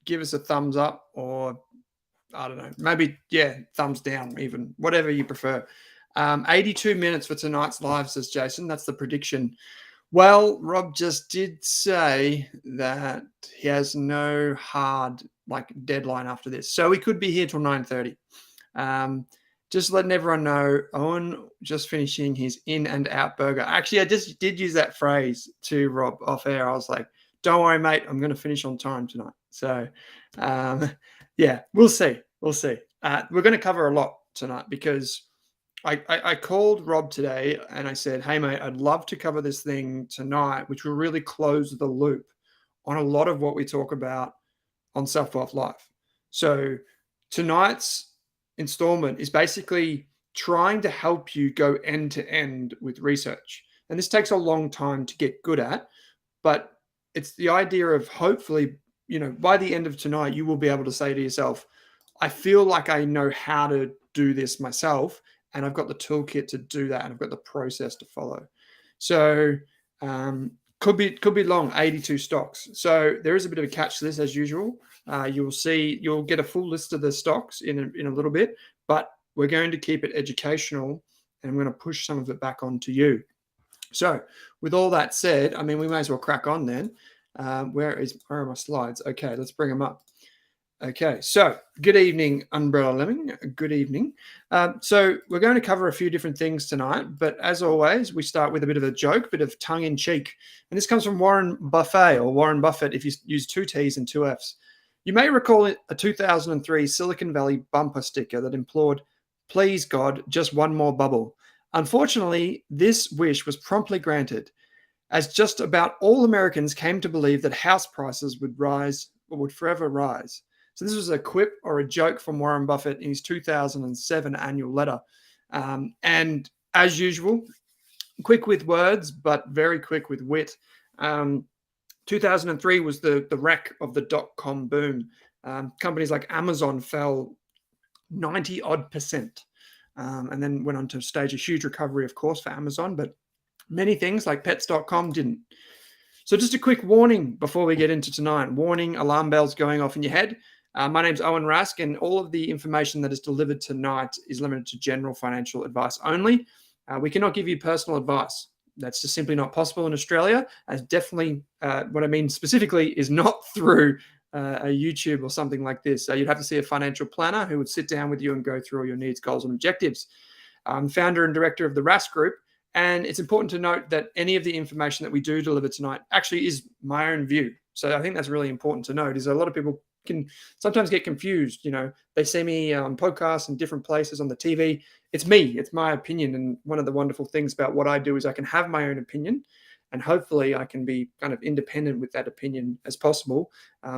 give us a thumbs up, or I don't know, maybe, yeah, thumbs down, even, whatever you prefer. 82 minutes for tonight's live, says Jason. That's the prediction. Well, Rob just did say that he has no hard deadline after this, so we could be here till 9:30. Just letting everyone know, Owen just finishing his in and out burger. Actually, I just did use that phrase to Rob off air. I was like, "Don't worry, mate. I'm going to finish on time tonight." So, yeah, we'll see. We'll see. We're going to cover a lot tonight because I called Rob today and I said, "Hey, mate, I'd love to cover this thing tonight, which will really close the loop on a lot of what we talk about on Selfwealth Live." So tonight's installment is basically trying to help you go end to end with research. And this takes a long time to get good at, but it's the idea of hopefully, by the end of tonight, you will be able to say to yourself, I feel like I know how to do this myself, and I've got the toolkit to do that, and I've got the process to follow. So could be long, 82 stocks. So there is a bit of a catch to this, as usual. You'll get a full list of the stocks in a little bit, but we're going to keep it educational, and I'm going to push some of it back onto you. So with all that said, we may as well crack on then. Where are my slides? Okay, let's bring them up. Okay, so good evening, Umbrella Lemming. Good evening. So we're going to cover a few different things tonight, but as always, we start with a bit of a joke, a bit of tongue-in-cheek. And this comes from Warren Buffett, if you use 2 T's and 2 F's. You may recall a 2003 Silicon Valley bumper sticker that implored, "Please, God, just one more bubble." Unfortunately, this wish was promptly granted, as just about all Americans came to believe that house prices would forever rise. So this was a quip or a joke from Warren Buffett in his 2007 annual letter. And as usual, quick with words, but very quick with wit. 2003 was the wreck of the dot-com boom. Companies like Amazon fell 90-odd%. And then went on to stage a huge recovery, of course, for Amazon, but many things like pets.com didn't. So just a quick warning before we get into tonight. Warning, alarm bells going off in your head. My name's Owen Rask, and all of the information that is delivered tonight is limited to general financial advice only. We cannot give you personal advice. That's just simply not possible in Australia, as definitely what I mean specifically is not through a YouTube or something like this. So you'd have to see a financial planner who would sit down with you and go through all your needs, goals, and objectives. I'm founder and director of the Rask Group, and it's important to note that any of the information that we do deliver tonight actually is my own view. So I think that's really important to note, is a lot of people can sometimes get confused. They see me on podcasts and different places on the TV. It's me, it's my opinion. And one of the wonderful things about what I do is I can have my own opinion, and hopefully I can be kind of independent with that opinion as possible,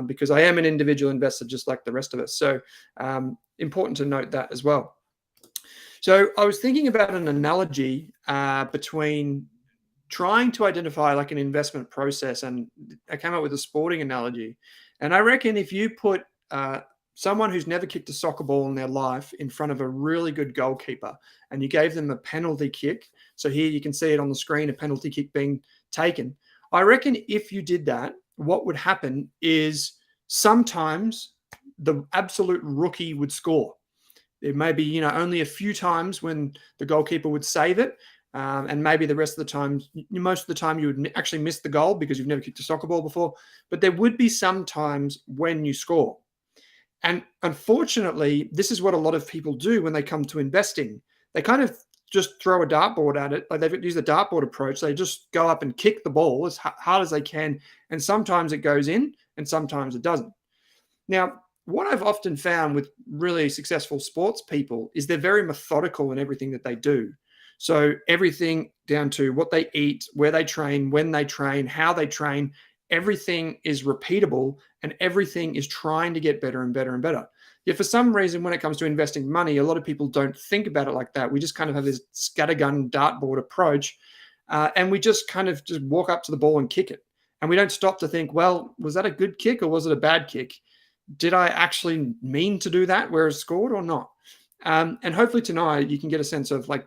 because I am an individual investor just like the rest of us. So important to note that as well. So I was thinking about an analogy between trying to identify like an investment process, and I came up with a sporting analogy. And I reckon if you put someone who's never kicked a soccer ball in their life in front of a really good goalkeeper, and you gave them a penalty kick, so here you can see it on the screen, a penalty kick being taken. I reckon if you did that, what would happen is sometimes the absolute rookie would score. There may be, only a few times when the goalkeeper would save it. And maybe the rest of the time, most of the time, you would actually miss the goal because you've never kicked a soccer ball before. But there would be some times when you score. And unfortunately, this is what a lot of people do when they come to investing. They kind of just throw a dartboard at it. Like they've used the dartboard approach. They just go up and kick the ball as hard as they can. And sometimes it goes in and sometimes it doesn't. Now, what I've often found with really successful sports people is they're very methodical in everything that they do. So everything down to what they eat, where they train, when they train, how they train, everything is repeatable, and everything is trying to get better and better and better. Yet for some reason, when it comes to investing money, a lot of people don't think about it like that. We just kind of have this scattergun dartboard approach, and we just kind of just walk up to the ball and kick it. And we don't stop to think, well, was that a good kick or was it a bad kick? Did I actually mean to do that where it scored or not? And hopefully tonight you can get a sense of like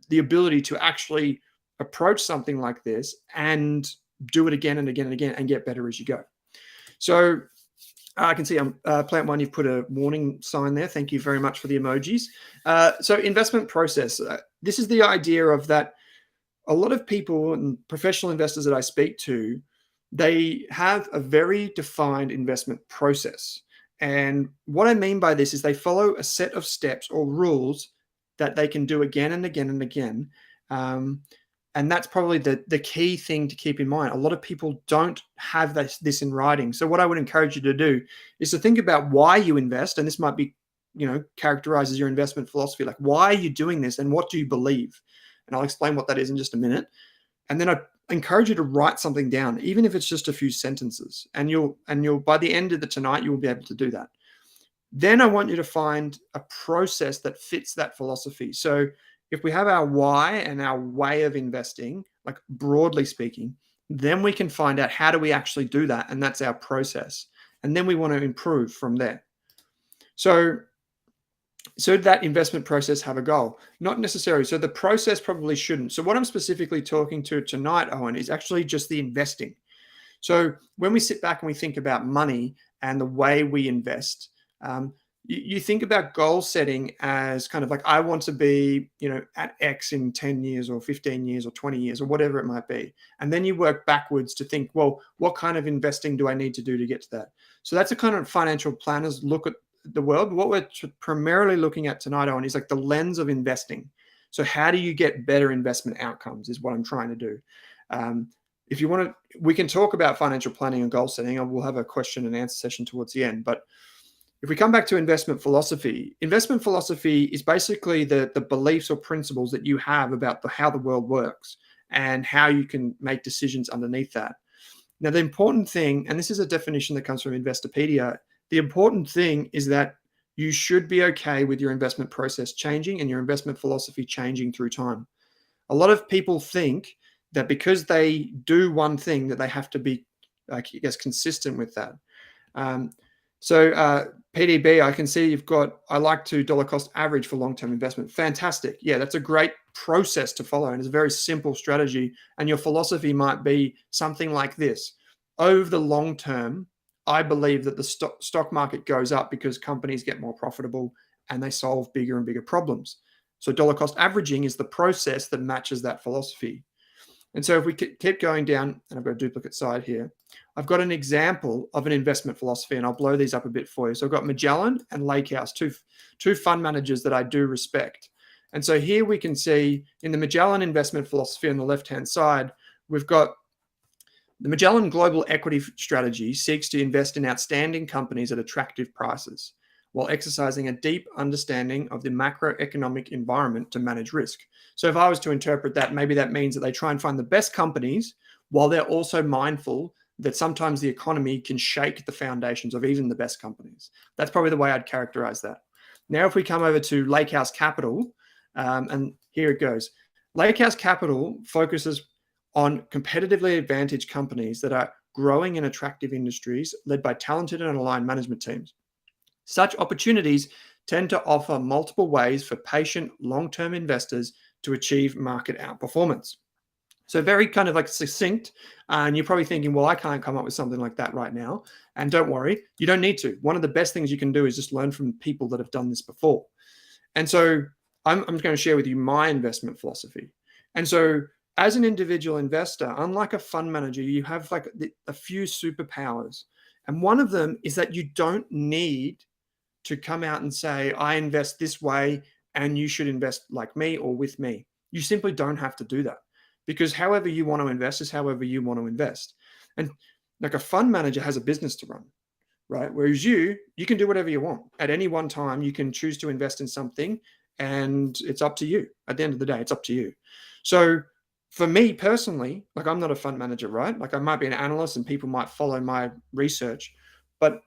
the ability to actually approach something like this and do it again and again and again and get better as you go. So I can see Plant One, you've put a warning sign there. Thank you very much for the emojis. So investment process. This is the idea of that a lot of people and professional investors that I speak to, they have a very defined investment process. And what I mean by this is they follow a set of steps or rules that they can do again and again and again. And that's probably the key thing to keep in mind. A lot of people don't have this in writing. So what I would encourage you to do is to think about why you invest. And this might be, characterized as your investment philosophy. Like, why are you doing this and what do you believe? And I'll explain what that is in just a minute. And then I encourage you to write something down, even if it's just a few sentences. And you'll by the end of the tonight, you will be able to do that. Then I want you to find a process that fits that philosophy. So if we have our why and our way of investing, like broadly speaking, then we can find out how do we actually do that. And that's our process. And then we want to improve from there. So that investment process have a goal? Not necessarily. So the process probably shouldn't. So what I'm specifically talking to tonight, Owen, is actually just the investing. So when we sit back and we think about money and the way we invest, you think about goal setting as kind of like, I want to be, at X in 10 years or 15 years or 20 years or whatever it might be. And then you work backwards to think, well, what kind of investing do I need to do to get to that? So that's a kind of financial planners look at the world. What we're primarily looking at tonight, Owen, is like the lens of investing. So how do you get better investment outcomes is what I'm trying to do. If you want to, we can talk about financial planning and goal setting, and we'll have a question and answer session towards the end. But if we come back to investment philosophy is basically the beliefs or principles that you have about how the world works and how you can make decisions underneath that. Now, the important thing, and this is a definition that comes from Investopedia, the important thing is that you should be okay with your investment process changing and your investment philosophy changing through time. A lot of people think that because they do one thing that they have to be, consistent with that. So PDB, I can see you've got, I like to dollar cost average for long-term investment. Fantastic. Yeah, that's a great process to follow. And it's a very simple strategy. And your philosophy might be something like this. Over the long term, I believe that the stock market goes up because companies get more profitable and they solve bigger and bigger problems. So dollar cost averaging is the process that matches that philosophy. And so if we keep going down, and I've got a duplicate side here, I've got an example of an investment philosophy, and I'll blow these up a bit for you. So I've got Magellan and Lakehouse, two fund managers that I do respect. And so here we can see in the Magellan investment philosophy on the left-hand side, we've got the Magellan Global Equity Strategy seeks to invest in outstanding companies at attractive prices while exercising a deep understanding of the macroeconomic environment to manage risk. So if I was to interpret that, maybe that means that they try and find the best companies while they're also mindful that sometimes the economy can shake the foundations of even the best companies. That's probably the way I'd characterize that. Now, if we come over to Lakehouse Capital, and here it goes. Lakehouse Capital focuses on competitively advantaged companies that are growing in attractive industries led by talented and aligned management teams. Such opportunities tend to offer multiple ways for patient long-term investors to achieve market outperformance. So very kind of like succinct, and you're probably thinking, well, I can't come up with something like that right now. And don't worry, you don't need to. One of the best things you can do is just learn from people that have done this before. And so I'm going to share with you my investment philosophy. And so as an individual investor, unlike a fund manager, you have like a few superpowers. And one of them is that you don't need to come out and say, I invest this way and you should invest like me or with me. You simply don't have to do that, because however you want to invest is however you want to invest. And like a fund manager has a business to run, right? Whereas you can do whatever you want. At any one time, you can choose to invest in something and it's up to you. At the end of the day, it's up to you. So for me personally, like I'm not a fund manager, right? Like I might be an analyst and people might follow my research, but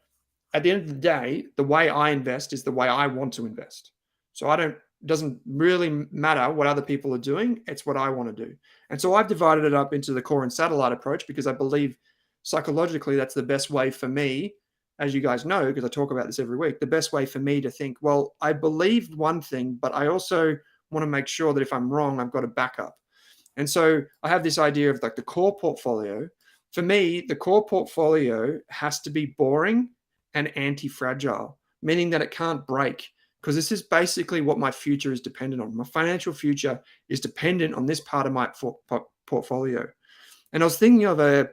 at the end of the day, the way I invest is the way I want to invest. So it doesn't really matter what other people are doing. It's what I want to do. And so I've divided it up into the core and satellite approach because I believe psychologically that's the best way for me, as you guys know, because I talk about this every week, the best way for me to think, well, I believe one thing, but I also want to make sure that if I'm wrong, I've got a backup. And so I have this idea of like the core portfolio. For me, the core portfolio has to be boring and anti-fragile, meaning that it can't break, because this is basically what my future is dependent on. My financial future is dependent on this part of my portfolio. And I was thinking of a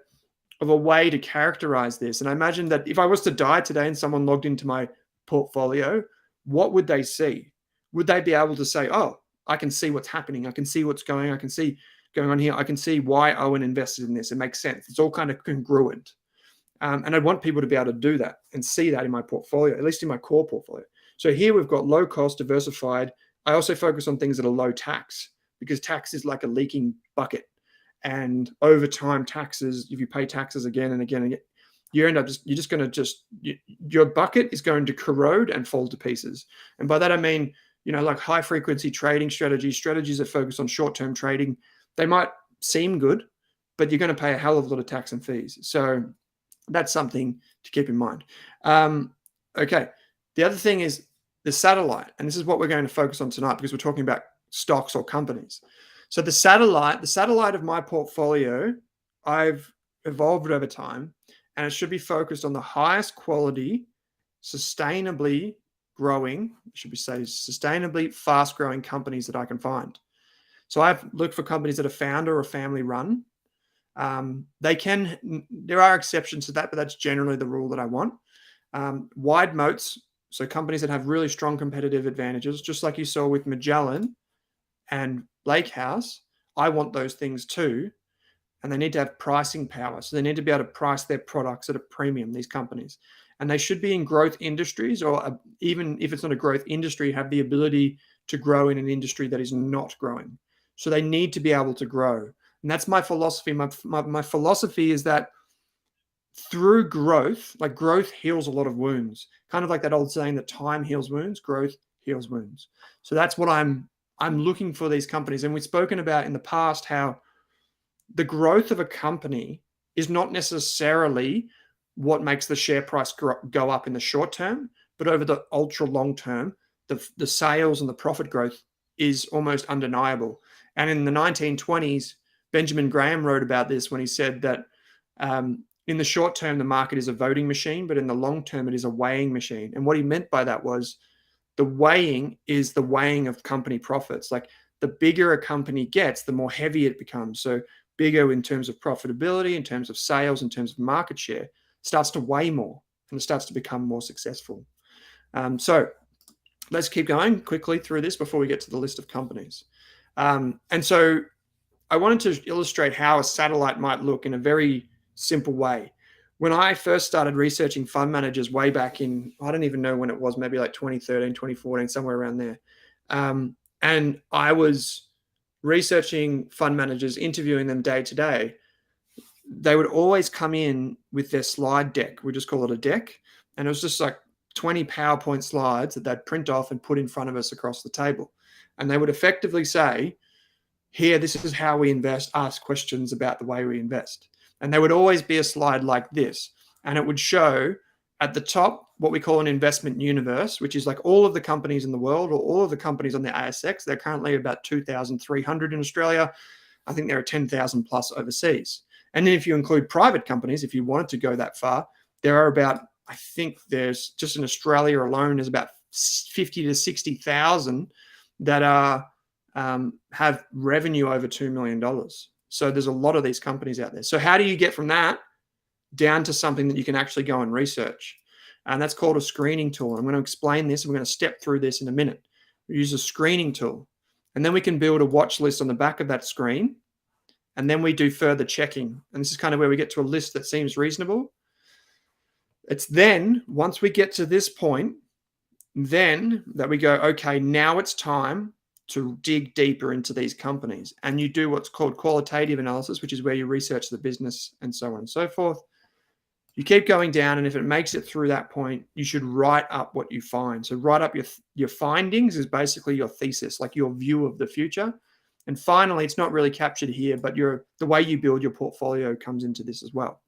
way to characterize this. And I imagine that if I was to die today and someone logged into my portfolio, what would they see? Would they be able to say, oh, I can see what's happening. I can see what's going on. I can see going on here. I can see why Owen invested in this. It makes sense. It's all kind of congruent. And I want people to be able to do that and see that in my portfolio, at least in my core portfolio. So here we've got low cost, diversified. I also focus on things that are low tax, because tax is like a leaking bucket. And over time, taxes, if you pay taxes again and again and again, your bucket is going to corrode and fall to pieces. And by that, I mean, like high frequency trading strategies that focus on short-term trading, they might seem good, but you're going to pay a hell of a lot of tax and fees. So that's something to keep in mind. Okay. The other thing is the satellite. And this is what we're going to focus on tonight, because we're talking about stocks or companies. So the satellite of my portfolio, I've evolved over time, and it should be focused on the highest quality, sustainably fast growing companies that I can find. So I've looked for companies that are founder or family run. There are exceptions to that, but that's generally the rule that I want. Wide moats, so companies that have really strong competitive advantages, just like you saw with Magellan and Lake House. I want those things too. And they need to have pricing power. So they need to be able to price their products at a premium, these companies. And they should be in growth industries, or even if it's not a growth industry, have the ability to grow in an industry that is not growing. So they need to be able to grow. And that's my philosophy. My philosophy is that through growth, like growth heals a lot of wounds. Kind of like that old saying that time heals wounds, growth heals wounds. So that's what I'm looking for these companies. And we've spoken about in the past how the growth of a company is not necessarily what makes the share price go up in the short term, but over the ultra long term, the sales and the profit growth is almost undeniable. And in the 1920s, Benjamin Graham wrote about this when he said that in the short term, the market is a voting machine, but in the long term, it is a weighing machine. And what he meant by that was the weighing is the weighing of company profits. Like the bigger a company gets, the more heavy it becomes. So bigger in terms of profitability, in terms of sales, in terms of market share, starts to weigh more and it starts to become more successful. So let's keep going quickly through this before we get to the list of companies. And so I wanted to illustrate how a satellite might look in a very simple way. When I first started researching fund managers way back in, I don't even know when it was, maybe like 2013, 2014, somewhere around there. And I was researching fund managers, interviewing them day to day. They would always come in with their slide deck. We just call it a deck. And it was just like 20 PowerPoint slides that they'd print off and put in front of us across the table. And they would effectively say, here, this is how we invest, ask questions about the way we invest. And there would always be a slide like this. And it would show at the top what we call an investment universe, which is like all of the companies in the world or all of the companies on the ASX. They're currently about 2,300 in Australia. I think there are 10,000 plus overseas. And then if you include private companies, if you wanted to go that far, there are about, I think there's just in Australia alone, there's about 50 to 60,000 that are have revenue over $2 million. So there's a lot of these companies out there. So how do you get from that down to something that you can actually go and research? And that's called a screening tool. I'm going to explain this. We're going to step through this in a minute. We use a screening tool. And then we can build a watch list on the back of that screen. And then we do further checking. And this is kind of where we get to a list that seems reasonable. It's then, once we get to this point, then that we go, okay, now it's time to dig deeper into these companies. And you do what's called qualitative analysis, which is where you research the business and so on and so forth. You keep going down, and if it makes it through that point, you should write up what you find. So write up your findings is basically your thesis, like your view of the future. And finally, it's not really captured here, but the way you build your portfolio comes into this as well.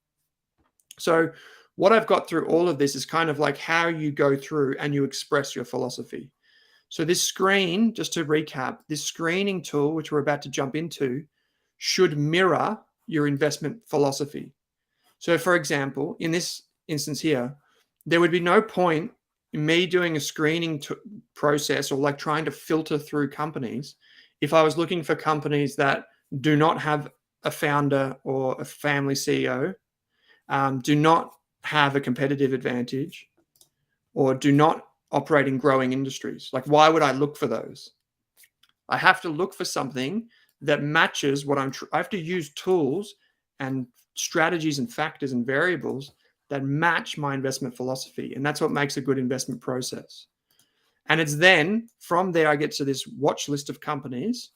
So what I've got through all of this is kind of like how you go through and you express your philosophy. So this screen, just to recap, this screening tool, which we're about to jump into, should mirror your investment philosophy. So for example, in this instance here, there would be no point in me doing a screening process or like trying to filter through companies if I was looking for companies that do not have a founder or a family CEO, do not have a competitive advantage, or do not operate in growing industries. Like, why would I look for those? I have to look for something that matches what I have to use tools and strategies and factors and variables that match my investment philosophy. And that's what makes a good investment process. And it's then from there, I get to this watch list of companies.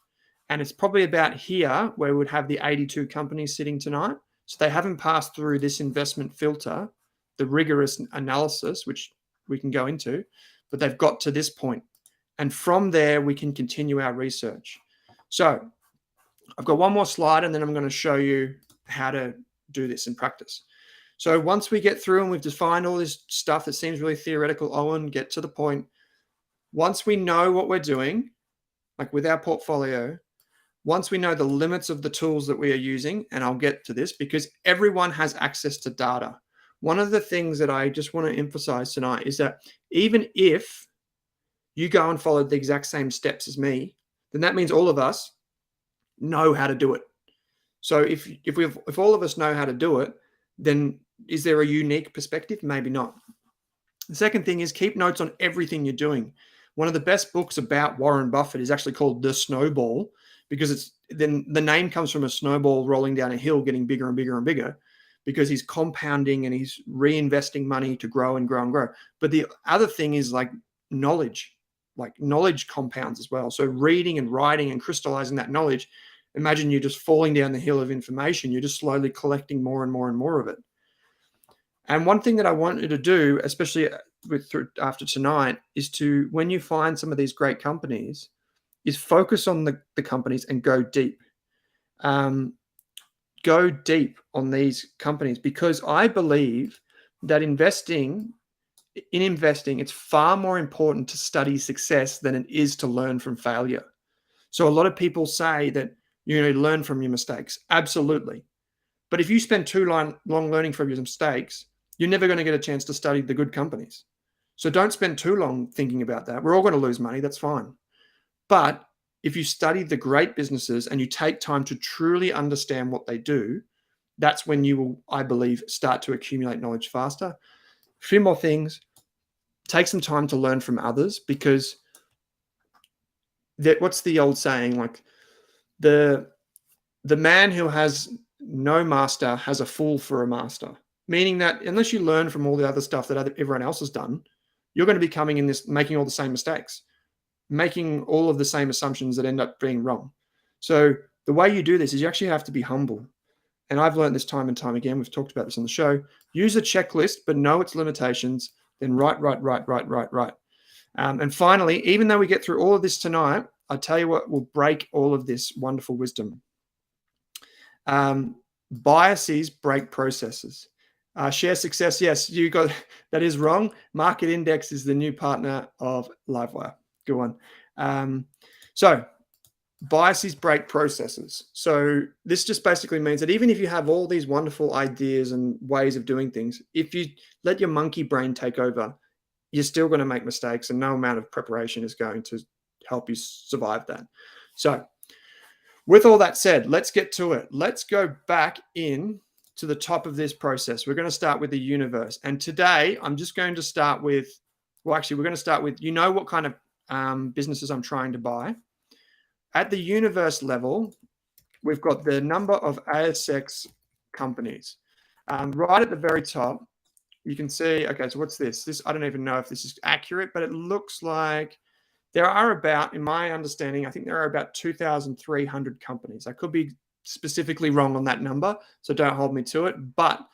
And it's probably about here where we would have the 82 companies sitting tonight. So they haven't passed through this investment filter, the rigorous analysis, which we can go into, but they've got to this point. And from there, we can continue our research. So I've got one more slide, and then I'm going to show you how to do this in practice. So once we get through and we've defined all this stuff that seems really theoretical, Owen, get to the point. Once we know what we're doing, like with our portfolio, once we know the limits of the tools that we are using, and I'll get to this because everyone has access to data. One of the things that I just want to emphasize tonight is that even if you go and follow the exact same steps as me, then that means all of us know how to do it. So if all of us know how to do it, then is there a unique perspective? Maybe not. The second thing is keep notes on everything you're doing. One of the best books about Warren Buffett is actually called The Snowball, because then the name comes from a snowball rolling down a hill, getting bigger and bigger and bigger, because he's compounding and he's reinvesting money to grow and grow and grow. But the other thing is like knowledge compounds as well. So reading and writing and crystallizing that knowledge, imagine you're just falling down the hill of information. You're just slowly collecting more and more and more of it. And one thing that I want you to do, especially after tonight, is to, when you find some of these great companies, is focus on the companies and go deep. Go deep on these companies, because I believe that investing, it's far more important to study success than it is to learn from failure. So a lot of people say that you learn from your mistakes. Absolutely. But if you spend too long learning from your mistakes, you're never going to get a chance to study the good companies. So don't spend too long thinking about that. We're all going to lose money. That's fine. But if you study the great businesses and you take time to truly understand what they do, that's when you will, I believe, start to accumulate knowledge faster. A few more things. Take some time to learn from others, because what's the old saying? Like the man who has no master has a fool for a master. Meaning that unless you learn from all the other stuff that everyone else has done, you're going to be making all the same mistakes, making all of the same assumptions that end up being wrong. So the way you do this is you actually have to be humble. And I've learned this time and time again. We've talked about this on the show. Use a checklist, but know its limitations. Then write. And finally, even though we get through all of this tonight, I'll tell you what will break all of this wonderful wisdom. Biases break processes. Share success. Yes, you got that is wrong. Market Index is the new partner of Livewire. Good one. So biases break processes. So this just basically means that even if you have all these wonderful ideas and ways of doing things, if you let your monkey brain take over, you're still going to make mistakes, and no amount of preparation is going to help you survive that. So with all that said, let's get to it. Let's go back in to the top of this process. We're going to start with the universe. And today I'm just going to start with, we're going to start with, what kind of businesses I'm trying to buy. At the universe level, we've got the number of ASX companies. Right at the very top, you can see, okay, so what's this? I don't even know if this is accurate, but it looks like there are about, in my understanding, I think there are about 2,300 companies. I could be specifically wrong on that number, so don't hold me to it. But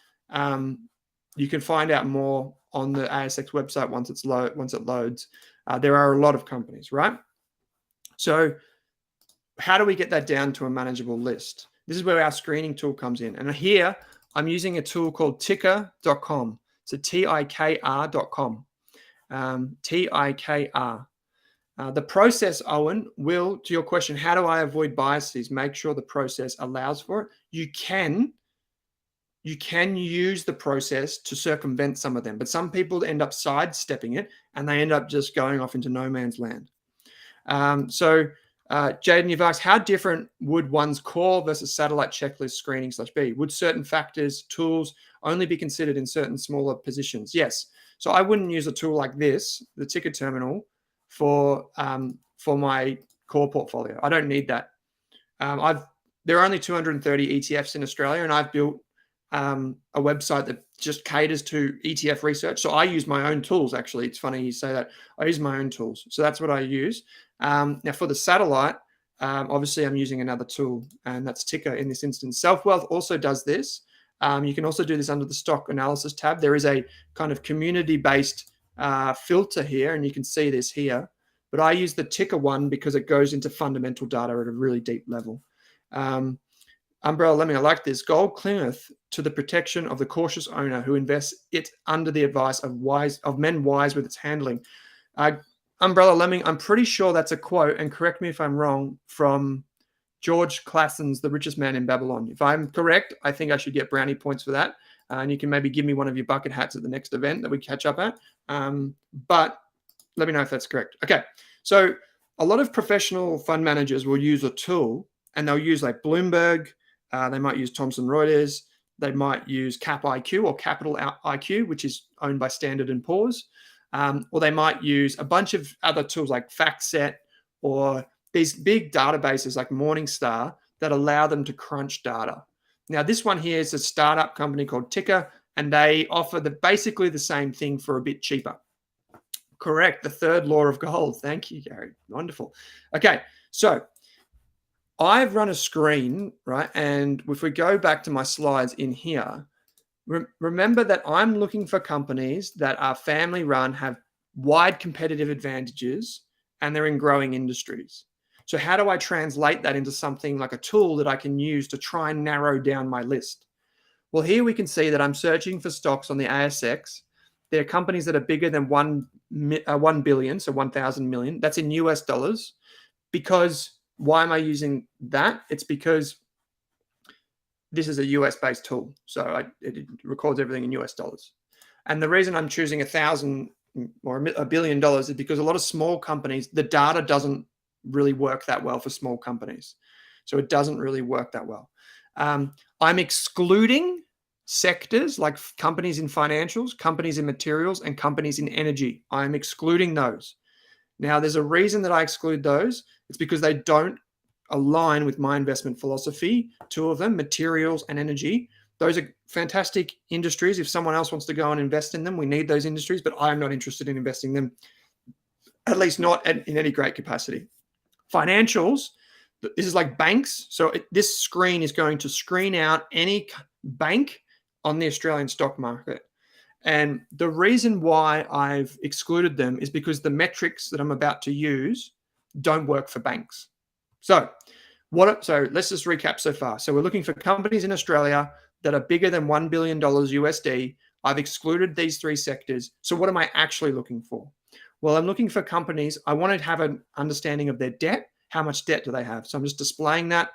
you can find out more on the ASX website once it loads. There are a lot of companies, right? So how do we get that down to a manageable list? This is where our screening tool comes in. And here I'm using a tool called ticker.com. So TIKR.com. TIKR. The process, Owen, will, to your question, how do I avoid biases? Make sure the process allows for it. You can you can use the process to circumvent some of them, but some people end up sidestepping it and they end up just going off into no man's land. Jaden, you've asked, how different would one's core versus satellite checklist screening / be? Would certain factors, tools only be considered in certain smaller positions? Yes. So I wouldn't use a tool like this, the ticker terminal, for my core portfolio. I don't need that. There are only 230 ETFs in Australia, and I've built a website that just caters to ETF research. So I use my own tools, actually. It's funny you say that. I use my own tools. So that's what I use. Now, for the satellite, obviously I'm using another tool, and that's Ticker in this instance. Selfwealth also does this. You can also do this under the stock analysis tab. There is a kind of community-based filter here, and you can see this here. But I use the Ticker one because it goes into fundamental data at a really deep level. Umbrella Lemming, I like this. Gold clingeth to the protection of the cautious owner who invests it under the advice of men wise with its handling. Umbrella Lemming, I'm pretty sure that's a quote, and correct me if I'm wrong, from George Classen's The Richest Man in Babylon. If I'm correct, I think I should get brownie points for that. And you can maybe give me one of your bucket hats at the next event that we catch up at. But let me know if that's correct. Okay, so a lot of professional fund managers will use a tool, and they'll use like Bloomberg. They might use Thomson Reuters. They might use Cap IQ or Capital IQ, which is owned by Standard & Poor's. Or they might use a bunch of other tools like FactSet or these big databases like Morningstar that allow them to crunch data. Now, this one here is a startup company called Ticker, and they offer basically the same thing for a bit cheaper. Correct. The third law of gold. Thank you, Gary. Wonderful. Okay, so I've run a screen, right? And if we go back to my slides in here, remember that I'm looking for companies that are family run, have wide competitive advantages, and they're in growing industries. So how do I translate that into something like a tool that I can use to try and narrow down my list? Well, here we can see that I'm searching for stocks on the ASX. There are companies that are bigger than 1 billion, so 1,000 million. That's in US dollars. Because why am I using that? It's because this is a US-based tool, so it records everything in US dollars. And the reason I'm choosing 1,000 or $1 billion is because a lot of small companies, the data doesn't really work that well for small companies. So it doesn't really work that well. I'm excluding sectors like companies in financials, companies in materials, and companies in energy. I'm excluding those. Now, there's a reason that I exclude those. It's because they don't align with my investment philosophy. Two of them, materials and energy. Those are fantastic industries. If someone else wants to go and invest in them, we need those industries, but I'm not interested in investing in them, at least not in any great capacity. Financials, this is like banks. So this screen is going to screen out any bank on the Australian stock market. And the reason why I've excluded them is because the metrics that I'm about to use don't work for banks. So let's just recap so far. So we're looking for companies in Australia that are bigger than $1 billion USD. I've excluded these three sectors. So what am I actually looking for? Well, I'm looking for companies. I want to have an understanding of their debt. How much debt do they have? So I'm just displaying that.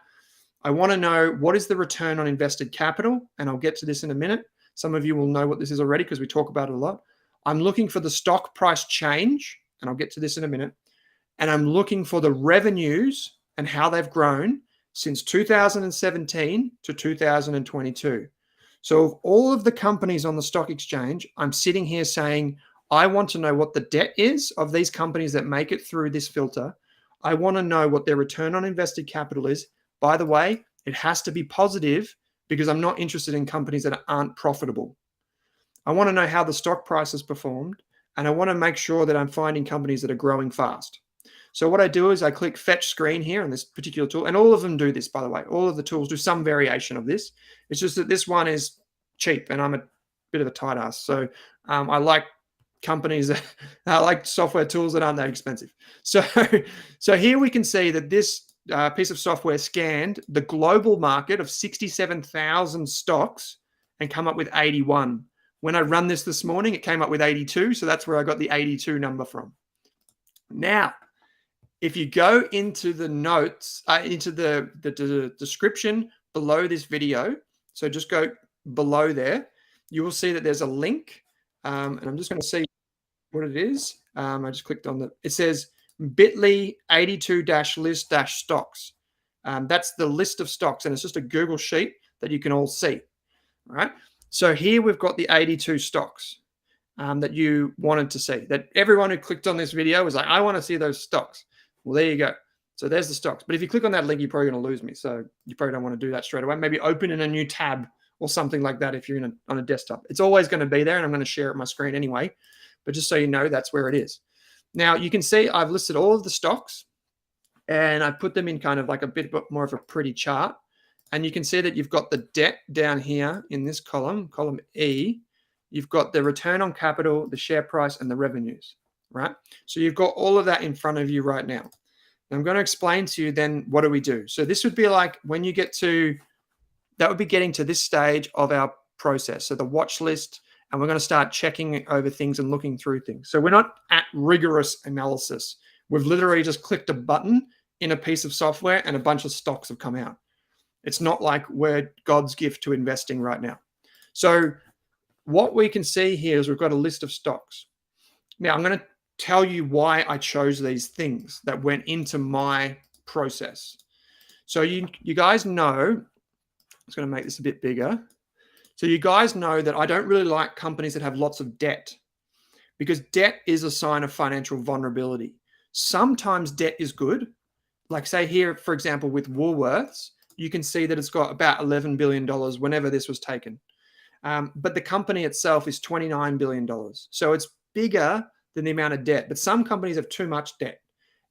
I want to know what is the return on invested capital, and I'll get to this in a minute. Some of you will know what this is already because we talk about it a lot. I'm looking for the stock price change, and I'll get to this in a minute. And I'm looking for the revenues and how they've grown since 2017 to 2022. So of all of the companies on the stock exchange, I'm sitting here saying, I want to know what the debt is of these companies that make it through this filter. I want to know what their return on invested capital is. By the way, it has to be positive because I'm not interested in companies that aren't profitable. I want to know how the stock price has performed, and I want to make sure that I'm finding companies that are growing fast. So what I do is I click Fetch Screen here on this particular tool, and all of them do this, by the way. All of the tools do some variation of this. It's just that this one is cheap, and I'm a bit of a tight ass. So I like companies that I like software tools that aren't that expensive. So here we can see that this piece of software scanned the global market of 67,000 stocks and come up with 81. When I run this morning, it came up with 82. So that's where I got the 82 number from. Now, if you go into the notes, into the description below this video, so just go below there, you will see that there's a link. And I'm just going to see what it is. I just clicked on it says bit.ly 82-list-stocks. That's the list of stocks, and it's just a Google sheet that you can all see. All right. So here we've got the 82 stocks that you wanted to see. That everyone who clicked on this video was like, I want to see those stocks. Well, there you go. So there's the stocks. But if you click on that link, you're probably going to lose me. So you probably don't want to do that straight away. Maybe open in a new tab or something like that if you're on a desktop. It's always going to be there, and I'm going to share it on my screen anyway. But just so you know, that's where it is. Now, you can see I've listed all of the stocks, and I put them in kind of like a bit more of a pretty chart. And you can see that you've got the debt down here in this column E. You've got the return on capital, the share price, and the revenues, right? So you've got all of that in front of you right now. I'm going to explain to you then what do we do. So this would be like when you get to, that would be getting to this stage of our process. So the watch list, and we're going to start checking over things and looking through things. So we're not at rigorous analysis. We've literally just clicked a button in a piece of software and a bunch of stocks have come out. It's not like we're God's gift to investing right now. So what we can see here is we've got a list of stocks. Now, I'm going to tell you why I chose these things that went into my process. So you guys know, I'm just going to make this a bit bigger. So you guys know that I don't really like companies that have lots of debt, because debt is a sign of financial vulnerability. Sometimes debt is good. Like say here, for example, with Woolworths, you can see that it's got about $11 billion whenever this was taken. But the company itself is $29 billion. So it's bigger than the amount of debt. But some companies have too much debt.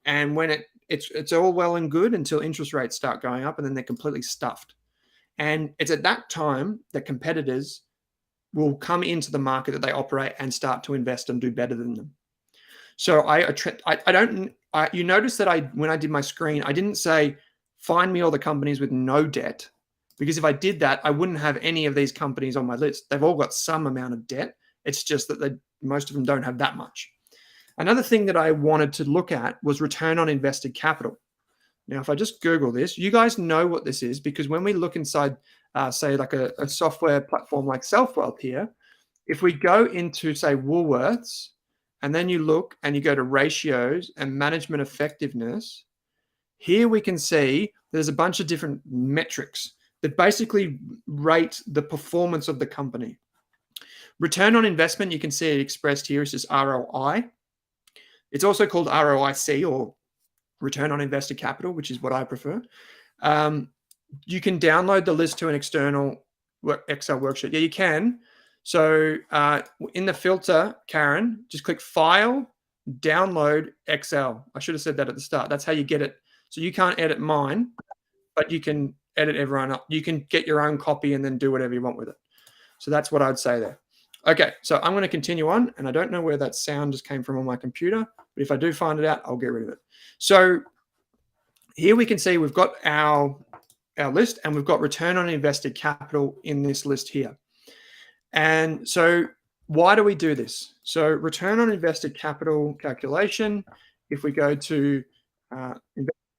And when it's all well and good until interest rates start going up, and then they're completely stuffed. And it's at that time that competitors will come into the market that they operate and start to invest and do better than them. So you notice that when I did my screen, I didn't say, find me all the companies with no debt, because if I did that, I wouldn't have any of these companies on my list. They've all got some amount of debt. It's just that most of them don't have that much. Another thing that I wanted to look at was return on invested capital. Now, if I just Google this, you guys know what this is, because when we look inside, say, like a software platform like Selfwealth here, if we go into, say, Woolworths, and then you look and you go to ratios and management effectiveness, here we can see there's a bunch of different metrics that basically rate the performance of the company. Return on investment, you can see it expressed here is just ROI. It's also called ROIC, or return on invested capital, which is what I prefer. You can download the list to an external Excel worksheet. Yeah, you can. So in the filter, Karen, just click File, Download Excel. I should have said that at the start. That's how you get it. So you can't edit mine, but you can edit everyone up. You can get your own copy and then do whatever you want with it. So that's what I'd say there. Okay, so I'm going to continue on, and I don't know where that sound just came from on my computer, but if I do find it out, I'll get rid of it. So here we can see we've got our list, and we've got return on invested capital in this list here. And so why do we do this? So return on invested capital calculation, if we go to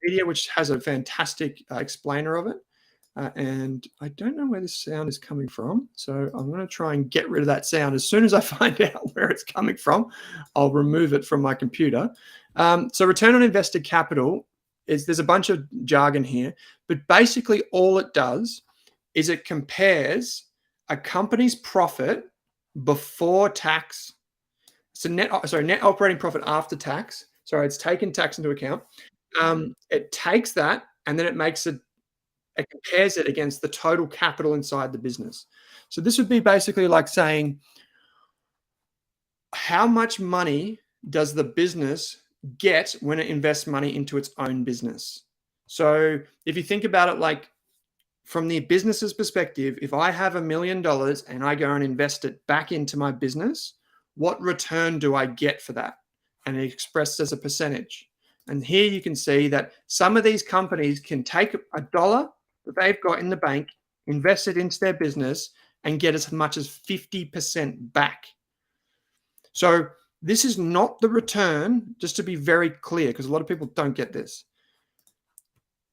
Media, which has a fantastic explainer of it. And I don't know where this sound is coming from. So I'm going to try and get rid of that sound. As soon as I find out where it's coming from, I'll remove it from my computer. So return on invested capital there's a bunch of jargon here, but basically all it does is it compares a company's profit before tax. So net operating profit after tax. Sorry, it's taken tax into account. It takes that and then it compares it against the total capital inside the business. So this would be basically like saying, how much money does the business get when it invests money into its own business? So if you think about it, like from the business's perspective, if I have $1 million and I go and invest it back into my business, what return do I get for that? And it's expressed as a percentage. And here you can see that some of these companies can take $1 that they've got in the bank, invest it into their business, and get as much as 50% back. So this is not the return, just to be very clear, because a lot of people don't get this.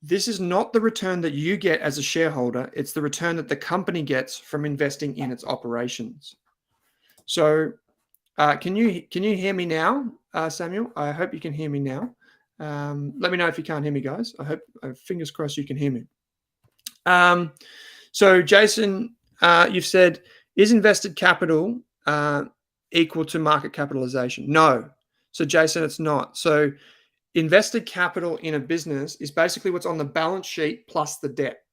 This is not the return that you get as a shareholder. It's the return that the company gets from investing in its operations. So can you hear me now, Samuel? I hope you can hear me now. Let me know if you can't hear me, guys. I hope, fingers crossed, you can hear me. So Jason, you've said, is invested capital equal to market capitalization? No. So Jason, it's not. So invested capital in a business is basically what's on the balance sheet plus the debt.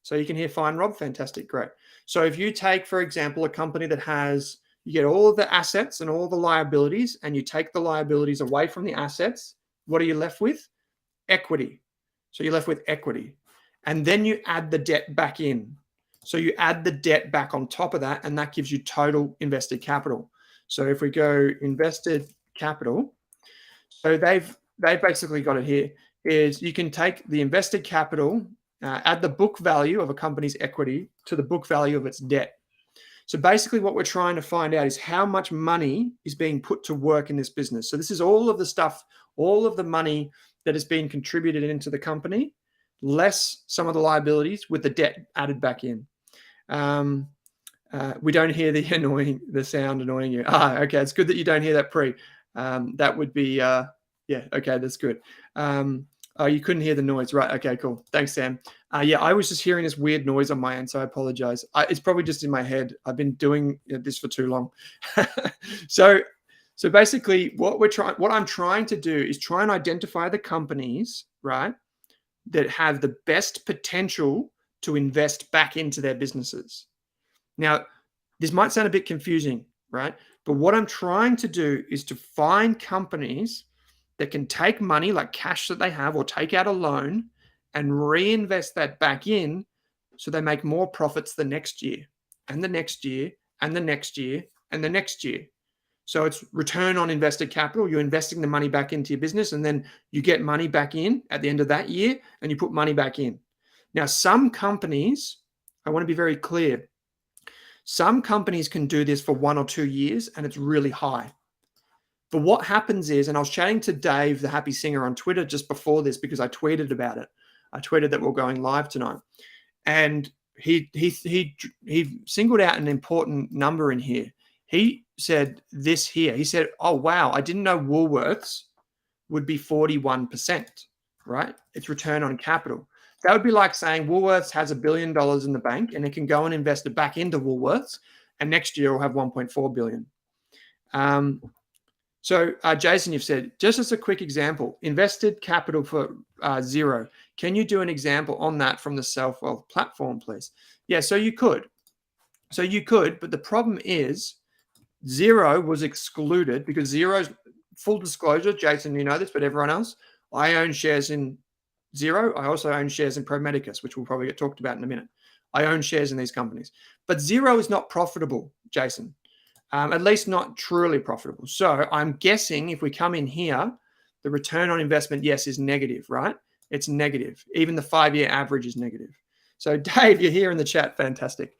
So you can hear fine, Rob. Fantastic. Great. So if you take, for example, a company that has, you get all of the assets and all the liabilities, and you take the liabilities away from the assets, what are you left with? Equity. So you're left with equity. And then you add the debt back in. So you add the debt back on top of that, and that gives you total invested capital. So if we go invested capital, so they've basically got it here, is you can take the invested capital, add the book value of a company's equity to the book value of its debt. So basically what we're trying to find out is how much money is being put to work in this business. So this is all of the stuff, all of the money that has been contributed into the company, less some of the liabilities with the debt added back in. We don't hear the sound annoying you. Okay. It's good that you don't hear that pre. That would be, yeah, okay, that's good. Oh, you couldn't hear the noise, right? Okay, cool. Thanks, Sam. Yeah, I was just hearing this weird noise on my end, so I apologize. It's probably just in my head. I've been doing this for too long. So basically, what I'm trying to do is try and identify the companies, right, that have the best potential to invest back into their businesses. Now, this might sound a bit confusing, right? But what I'm trying to do is to find companies that can take money like cash that they have or take out a loan and reinvest that back in so they make more profits the next year and the next year and the next year and the next year. So it's return on invested capital. You're investing the money back into your business, and then you get money back in at the end of that year and you put money back in. Now, some companies, I want to be very clear, some companies can do this for 1 or 2 years and it's really high. But what happens is, and I was chatting to Dave, the Happy Singer, on Twitter just before this because I tweeted about it. I tweeted that we're going live tonight. And he singled out an important number in here. He said this here. He said, oh, wow, I didn't know Woolworths would be 41%, right? It's return on capital. That would be like saying Woolworths has $1 billion in the bank and it can go and invest it back into Woolworths, and next year we'll have 1.4 billion. So Jason, you've said, just as a quick example, invested capital for zero. Can you do an example on that from the Selfwealth platform, please? Yeah, so you could. But the problem is zero was excluded because zero's full disclosure. Jason, you know this, but everyone else, I own shares in Zero. I also own shares in Promedicus, which we'll probably get talked about in a minute. I own shares in these companies. But Zero is not profitable, Jason, at least not truly profitable. So I'm guessing if we come in here, the return on investment, yes, is negative, right? It's negative. Even the 5-year average is negative. So Dave, you're here in the chat. Fantastic.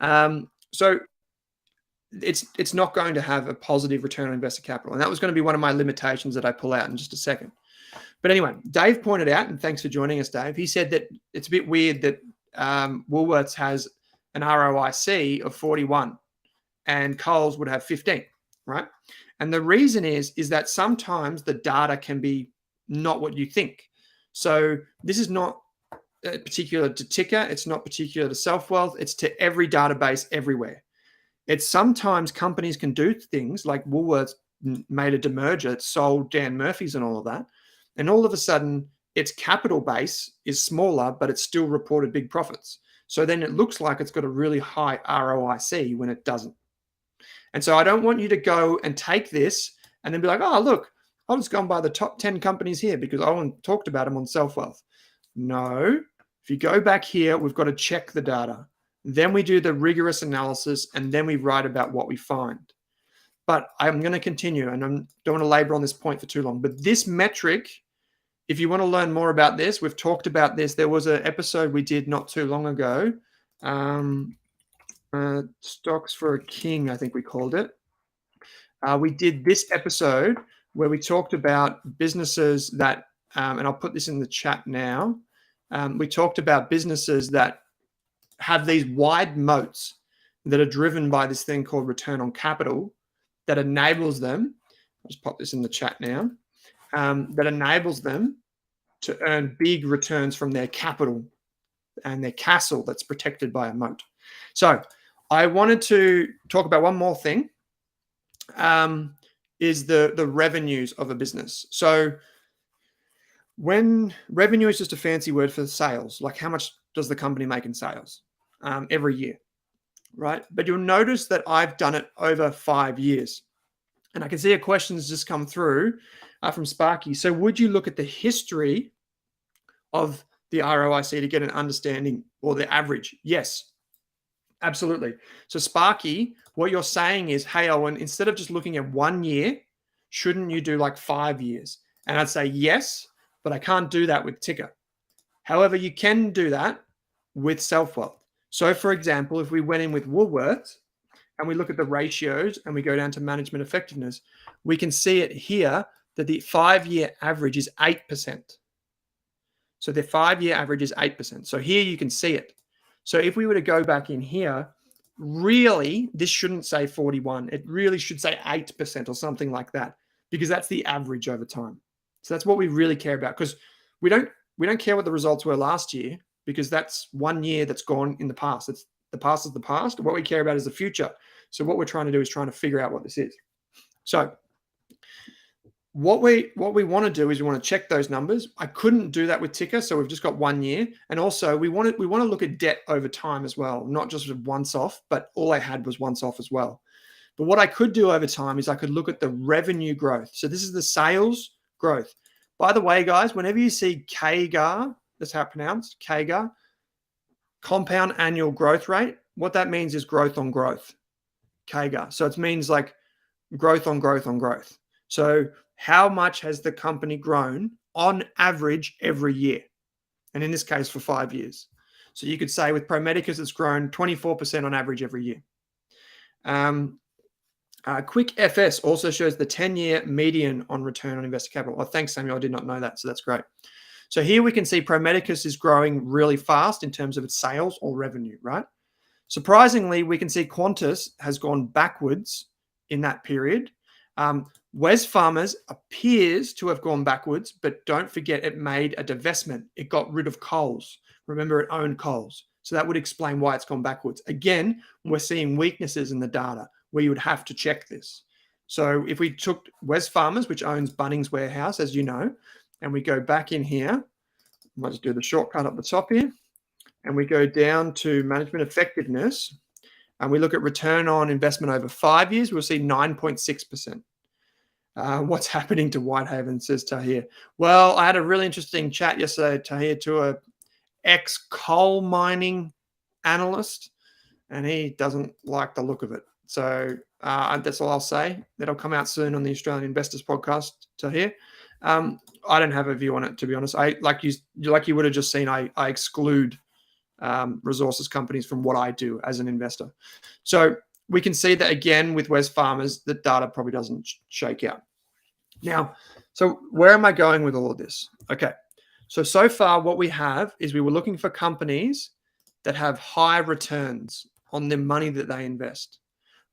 So it's not going to have a positive return on invested capital. And that was going to be one of my limitations that I pull out in just a second. But anyway, Dave pointed out, and thanks for joining us, Dave. He said that it's a bit weird that Woolworths has an ROIC of 41 and Coles would have 15, right? And the reason is that sometimes the data can be not what you think. So this is not particular to Ticker. It's not particular to Selfwealth. It's to every database everywhere. It's sometimes companies can do things like Woolworths made a demerger. It sold Dan Murphy's and all of that. And all of a sudden, its capital base is smaller, but it's still reported big profits. So then it looks like it's got a really high ROIC when it doesn't. And so I don't want you to go and take this and then be like, oh, look, I'll just go and buy the top 10 companies here because Owen talked about them on Selfwealth. No, if you go back here, we've got to check the data. Then we do the rigorous analysis, and then we write about what we find. But I'm going to continue, and I don't want to labor on this point for too long. But this metric, if you want to learn more about this, we've talked about this. There was an episode we did not too long ago. Stocks for a King, I think we called it. We did this episode where we talked about businesses that, and I'll put this in the chat now. we talked about businesses that have these wide moats that are driven by this thing called return on capital that enables them, I'll just pop this in the chat now, that enables them to earn big returns from their capital and their castle that's protected by a moat. So I wanted to talk about one more thing, is the revenues of a business. So when revenue is just a fancy word for sales, like how much does the company make in sales every year, right? But you'll notice that I've done it over 5 years. And I can see a question's just come through from Sparky. So would you look at the history of the ROIC to get an understanding, or the average? Yes, absolutely. So Sparky, what you're saying is, hey, Owen, instead of just looking at 1 year, shouldn't you do like 5 years? And I'd say yes, but I can't do that with Ticker. However, you can do that with Selfwealth. So for example, if we went in with Woolworths and we look at the ratios and we go down to management effectiveness, we can see it here that the 5-year average is 8%. So the 5-year average is 8%. So here you can see it. So if we were to go back in here, really, this shouldn't say 41. It really should say 8% or something like that, because that's the average over time. So that's what we really care about, because we don't care what the results were last year, because that's 1 year that's gone in the past. It's the past is the past. What we care about is the future. So what we're trying to do is trying to figure out what this is. So what we want to do is we want to check those numbers. I couldn't do that with Ticker, so we've just got 1 year. And also we want to look at debt over time as well, not just once off, but all I had was once off as well. But what I could do over time is I could look at the revenue growth. So this is the sales growth. By the way, guys, whenever you see CAGR, that's how it's pronounced, CAGR, compound annual growth rate, what that means is growth on growth, CAGR. So it means like growth on growth on growth. So how much has the company grown on average every year? And in this case, for 5 years. So you could say with Promedicus, it's grown 24% on average every year. Quick FS also shows the 10-year median on return on invested capital. Oh, thanks, Samuel. I did not know that. So that's great. So here we can see Promedicus is growing really fast in terms of its sales or revenue, right? Surprisingly, we can see Qantas has gone backwards in that period. Wesfarmers appears to have gone backwards, but don't forget it made a divestment. It got rid of Coles. Remember, it owned Coles. So that would explain why it's gone backwards. Again, we're seeing weaknesses in the data where you would have to check this. So if we took Wesfarmers, which owns Bunnings Warehouse, as you know, and we go back in here, I'll just do the shortcut up the top here, and we go down to management effectiveness, and we look at return on investment over 5 years, we'll see 9.6%. What's happening to Whitehaven, says Tahir. Well, I had a really interesting chat yesterday, Tahir, to a ex-coal mining analyst, and he doesn't like the look of it. So that's all I'll say. That'll come out soon on the Australian Investors podcast, Tahir. I don't have a view on it, to be honest. I like you would have just seen, I exclude resources companies from what I do as an investor. So we can see that again with Wesfarmers, the data probably doesn't shake out. Now, so where am I going with all of this? Okay, so far what we have is we were looking for companies that have high returns on the money that they invest.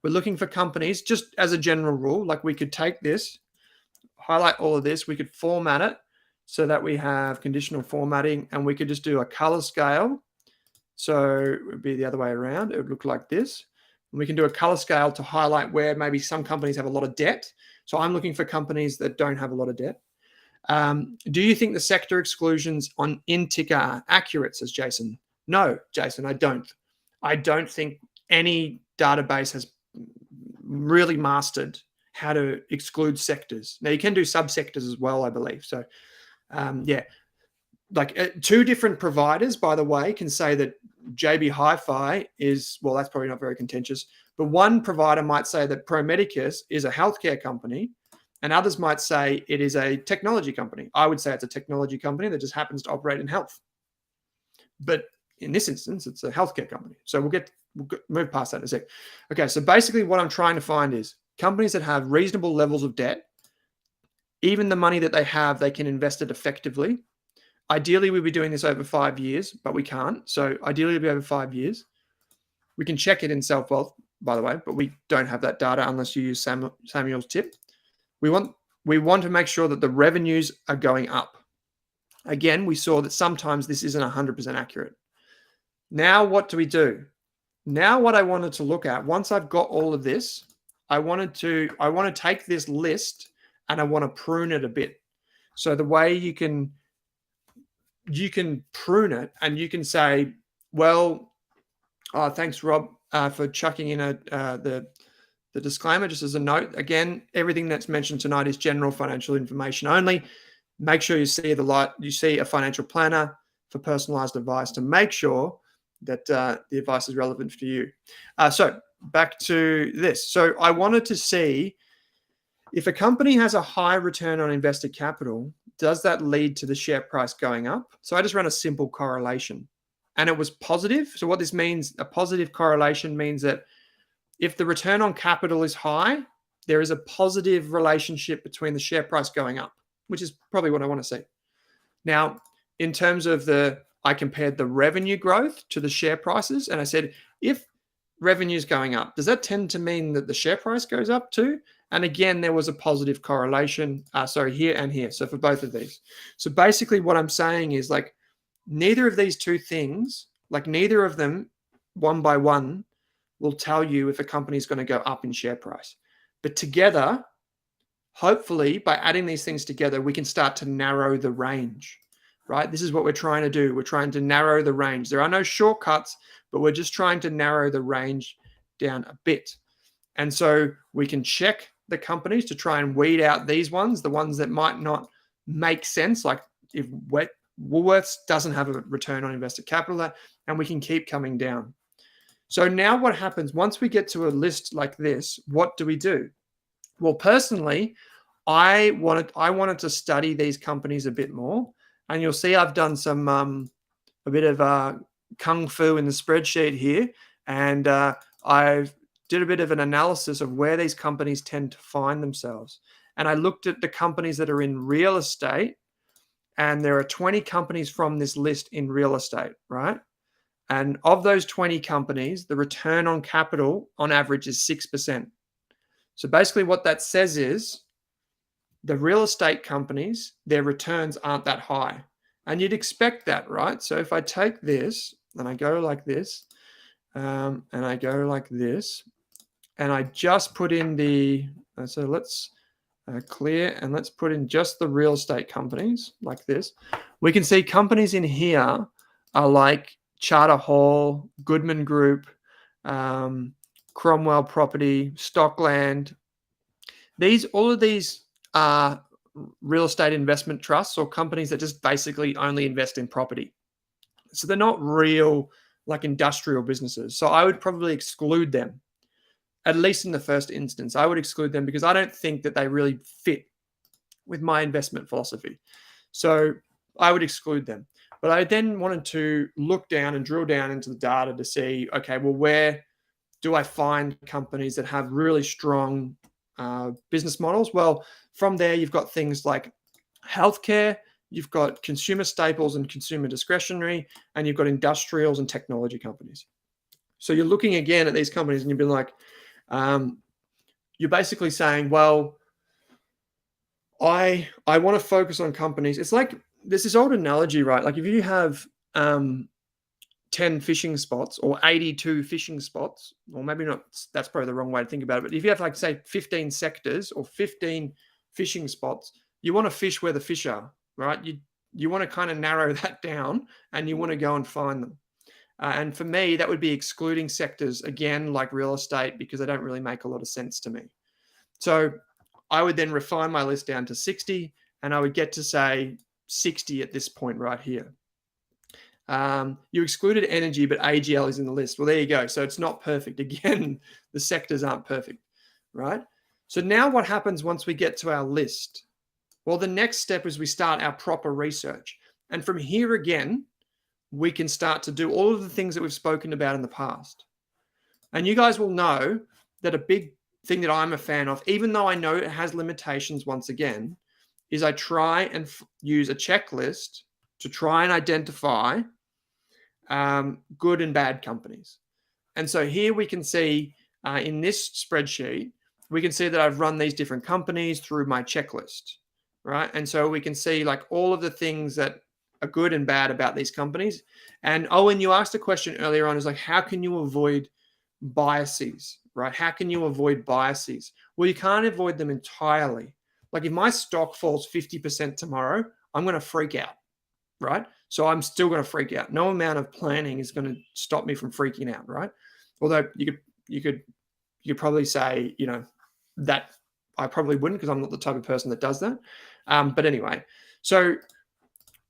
We're looking for companies, just as a general rule, like we could take this, highlight all of this, we could format it so that we have conditional formatting, and we could just do a color scale. So it would be the other way around. It would look like this. And we can do a color scale to highlight where maybe some companies have a lot of debt. So I'm looking for companies that don't have a lot of debt. Do you think the sector exclusions in Ticker are accurate, says Jason? No, Jason, I don't. I don't think any database has really mastered how to exclude sectors. Now, you can do subsectors as well, I believe. So, yeah. Like 2 different providers, by the way, can say that JB Hi-Fi is, well, that's probably not very contentious, but one provider might say that Promedicus is a healthcare company, and others might say it is a technology company. I would say it's a technology company that just happens to operate in health. But in this instance, it's a healthcare company. So we'll move past that in a sec. Okay, so basically what I'm trying to find is companies that have reasonable levels of debt, even the money that they have, they can invest it effectively. ideally we'd be doing this over 5 years, but we can't. So ideally it'd be over 5 years. We can check it in Selfwealth, by the way, but we don't have that data unless you use Samuel's tip. We want to make sure that the revenues are going up. Again, we saw that sometimes this isn't 100% accurate. Now, what do we do? Now, what I wanted to look at, once I've got all of this, I want to take this list and I want to prune it a bit. So the way you can prune it, and you can say, well, thanks, Rob, for chucking in the disclaimer. Just as a note, again, everything that's mentioned tonight is general financial information only. Make sure you see a financial planner for personalized advice to make sure that the advice is relevant for you. So back to this. So I wanted to see if a company has a high return on invested capital, does that lead to the share price going up? So I just ran a simple correlation and it was positive. So what this means, a positive correlation means that if the return on capital is high, there is a positive relationship between the share price going up, which is probably what I want to see. Now, in terms of I compared the revenue growth to the share prices, and I said, if revenue is going up, does that tend to mean that the share price goes up too? And again, there was a positive correlation, here and here. So for both of these. So basically what I'm saying is like, neither of these two things, like neither of them one by one will tell you if a company is going to go up in share price. But together, hopefully by adding these things together, we can start to narrow the range, right? This is what we're trying to do. We're trying to narrow the range. There are no shortcuts, but we're just trying to narrow the range down a bit. And so we can check the companies to try and weed out these ones, the ones that might not make sense, like if Woolworths doesn't have a return on invested capital, and we can keep coming down. So now what happens once we get to a list like this, what do we do? Well, personally, I wanted to study these companies a bit more, and you'll see I've done some a bit of kung fu in the spreadsheet here, and I've did a bit of an analysis of where these companies tend to find themselves. And I looked at the companies that are in real estate, and there are 20 companies from this list in real estate, right? And of those 20 companies, the return on capital on average is 6%. So basically what that says is the real estate companies, their returns aren't that high. And you'd expect that, right? So if I take this and I go like this, and I go like this, and I just put in so let's clear, and let's put in just the real estate companies like this. We can see companies in here are like Charter Hall, Goodman Group, Cromwell Property, Stockland. All of these are real estate investment trusts or companies that just basically only invest in property. So they're not real like industrial businesses. So I would probably exclude them. At least in the first instance, I would exclude them because I don't think that they really fit with my investment philosophy. So I would exclude them. But I then wanted to look down and drill down into the data to see, okay, well, where do I find companies that have really strong business models? Well, from there, you've got things like healthcare, you've got consumer staples and consumer discretionary, and you've got industrials and technology companies. So you're looking again at these companies and you've been like, you're basically saying, well, I want to focus on companies. It's like there's this old analogy, right? Like if you have 10 fishing spots or 82 fishing spots, or maybe not, that's probably the wrong way to think about it. But if you have like say 15 sectors or 15 fishing spots, you want to fish where the fish are, right? You want to kind of narrow that down and you want to go and find them. And for me, that would be excluding sectors, again, like real estate, because they don't really make a lot of sense to me. So I would then refine my list down to 60, and I would get to say 60 at this point right here. You excluded energy, but AGL is in the list. Well, there you go. So it's not perfect. Again, the sectors aren't perfect, right? So now what happens once we get to our list? Well, the next step is we start our proper research. And from here again, we can start to do all of the things that we've spoken about in the past. And you guys will know that a big thing that I'm a fan of, even though I know it has limitations once again, is I try and use a checklist to try and identify good and bad companies. And so here we can see in this spreadsheet, we can see that I've run these different companies through my checklist, right? And so we can see like all of the things that are good and bad about these companies. And Owen, you asked a question earlier on, is like, how can you avoid biases, right? How can you avoid biases? Well, you can't avoid them entirely. Like if my stock falls 50% tomorrow, I'm going to freak out, right? So I'm still going to freak out. No amount of planning is going to stop me from freaking out, right? Although you could probably say, you know, that I probably wouldn't, because I'm not the type of person that does that. But anyway, so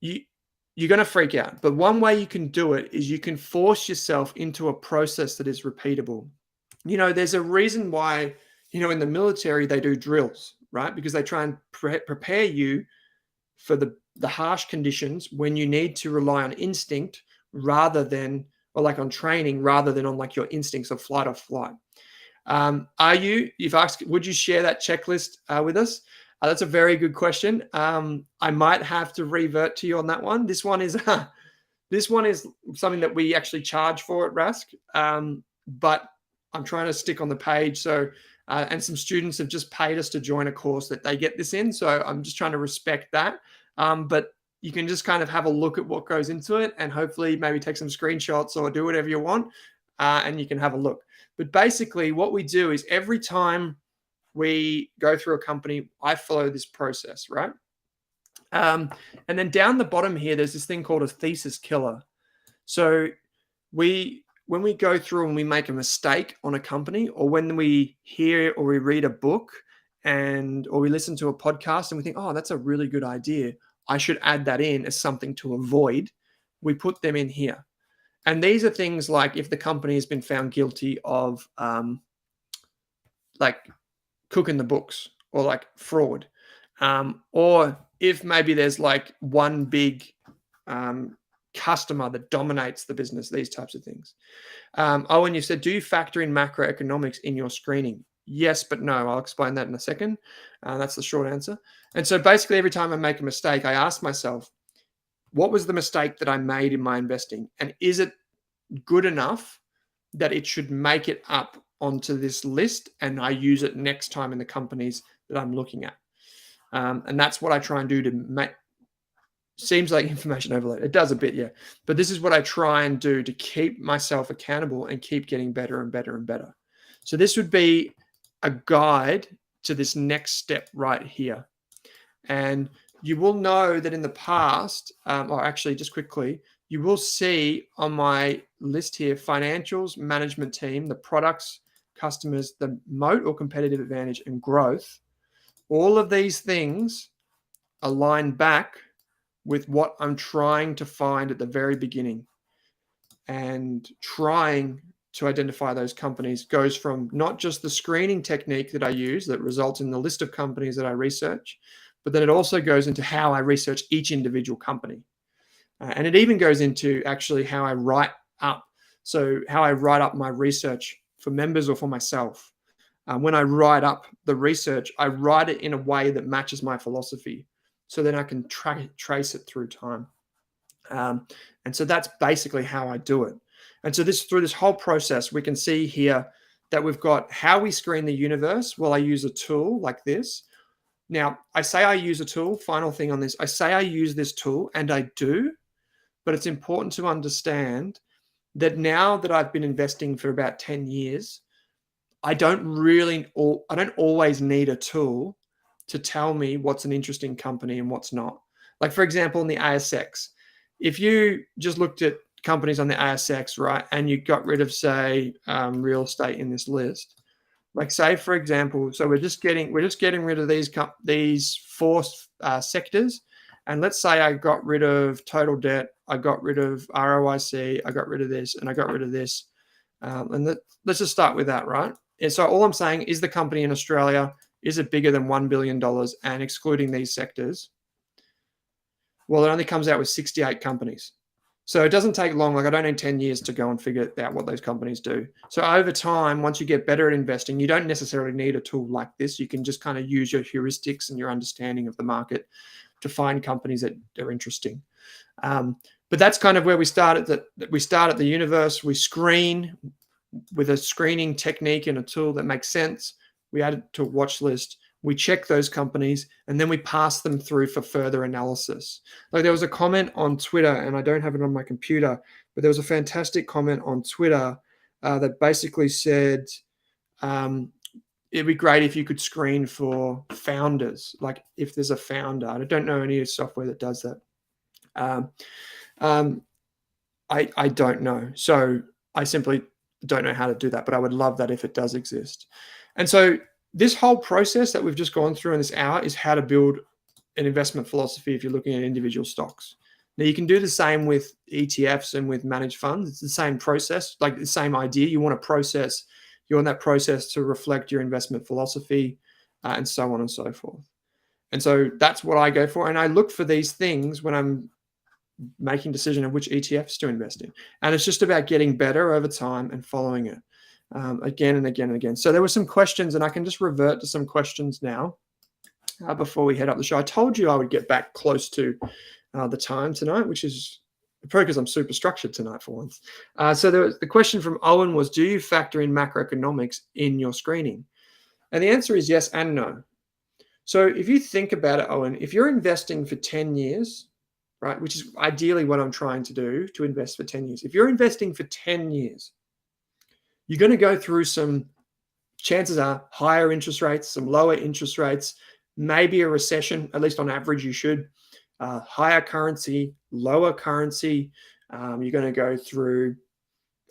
you're going to freak out. But one way you can do it is you can force yourself into a process that is repeatable. You know, there's a reason why, you know, in the military, they do drills, right? Because they try and prepare you for the harsh conditions when you need to rely on instinct rather than, or like on training rather than on like your instincts of flight or flight. You've asked, would you share that checklist with us? That's a very good question. I might have to revert to you on that one. This one is something that we actually charge for at Rask, but I'm trying to stick on the page. So, and some students have just paid us to join a course that they get this in. So I'm just trying to respect that. But you can just kind of have a look at what goes into it and hopefully maybe take some screenshots or do whatever you want, and you can have a look. But basically what we do is every time we go through a company, I follow this process, right? And then down the bottom here, there's this thing called a thesis killer. So when we go through and we make a mistake on a company, or when we hear or we read a book or we listen to a podcast and we think, oh, that's a really good idea, I should add that in as something to avoid, we put them in here. And these are things like if the company has been found guilty of like cooking the books or like fraud, or if maybe there's like one big customer that dominates the business, these types of things. Owen, you said, do you factor in macroeconomics in your screening? Yes, but no. I'll explain that in a second. That's the short answer. And so basically every time I make a mistake, I ask myself, what was the mistake that I made in my investing? And is it good enough that it should make it up onto this list and I use it next time in the companies that I'm looking at? And that's what I try and do to make. Seems like information overload. It does a bit, yeah. But this is what I try and do to keep myself accountable and keep getting better and better and better. So this would be a guide to this next step right here. And you will know that in the past, or actually just quickly, you will see on my list here, financials, management team, the products, customers, the moat or competitive advantage, and growth. All of these things align back with what I'm trying to find at the very beginning. And trying to identify those companies goes from not just the screening technique that I use that results in the list of companies that I research, but then it also goes into how I research each individual company. And it even goes into actually how I write up. So how I write up my research for members or for myself. When I write up the research, I write it in a way that matches my philosophy. So then I can trace it through time. And so that's basically how I do it. And so through this whole process, we can see here that we've got how we screen the universe. Well, I use a tool like this. Now, I say I use a tool, final thing on this. I say I use this tool, and I do, but it's important to understand that now that I've been investing for about 10 years, I don't always need a tool to tell me what's an interesting company and what's not. Like, for example, in the ASX, if you just looked at companies on the ASX, right, and you got rid of, say, real estate in this list, like say, for example, so we're just getting rid of these four sectors, and let's say I got rid of total debt, I got rid of ROIC, I got rid of this, and I got rid of this, and let's just start with that, right? And so all I'm saying is the company in Australia, is it bigger than $1 billion, and excluding these sectors? Well, it only comes out with 68 companies. So it doesn't take long. Like I don't need 10 years to go and figure out what those companies do. So over time, once you get better at investing, you don't necessarily need a tool like this. You can just kind of use your heuristics and your understanding of the market to find companies that are interesting. But that's kind of where we start at the universe. We screen with a screening technique and a tool that makes sense. We add it to a watch list. We check those companies, and then we pass them through for further analysis. Like, there was a comment on Twitter, and I don't have it on my computer, but there was a fantastic comment on Twitter that basically said, it'd be great if you could screen for founders, like if there's a founder. I don't know any software that does that. I don't know. So I simply don't know how to do that, but I would love that if it does exist. And so this whole process that we've just gone through in this hour is how to build an investment philosophy if you're looking at individual stocks. Now, you can do the same with ETFs and with managed funds. It's the same process, like the same idea. You want that process to reflect your investment philosophy, and so on and so forth. And so that's what I go for. And I look for these things when I'm making a decision of which ETFs to invest in. And it's just about getting better over time and following it again and again and again. So there were some questions, and I can just revert to some questions now before we head up the show. I told you I would get back close to the time tonight, which is probably because I'm super structured tonight for once. So the question from Owen was, do you factor in macroeconomics in your screening? And the answer is yes and no. So if you think about it, Owen, if you're investing for 10 years, right, which is ideally what I'm trying to do, to invest for 10 years. If you're investing for 10 years, you're going to go through some, chances are, higher interest rates, some lower interest rates, maybe a recession, at least on average you should, higher currency, lower currency. You're going to go through,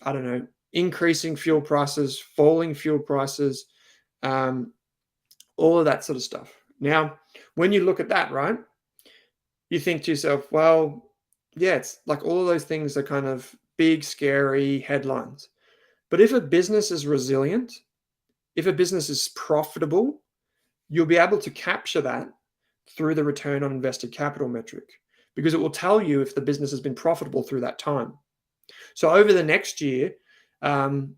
I don't know, increasing fuel prices, falling fuel prices, all of that sort of stuff. Now, when you look at that, right, you think to yourself, well, yeah, it's like all of those things are kind of big, scary headlines. But if a business is resilient, if a business is profitable, you'll be able to capture that through the return on invested capital metric, because it will tell you if the business has been profitable through that time. So over the next year, you're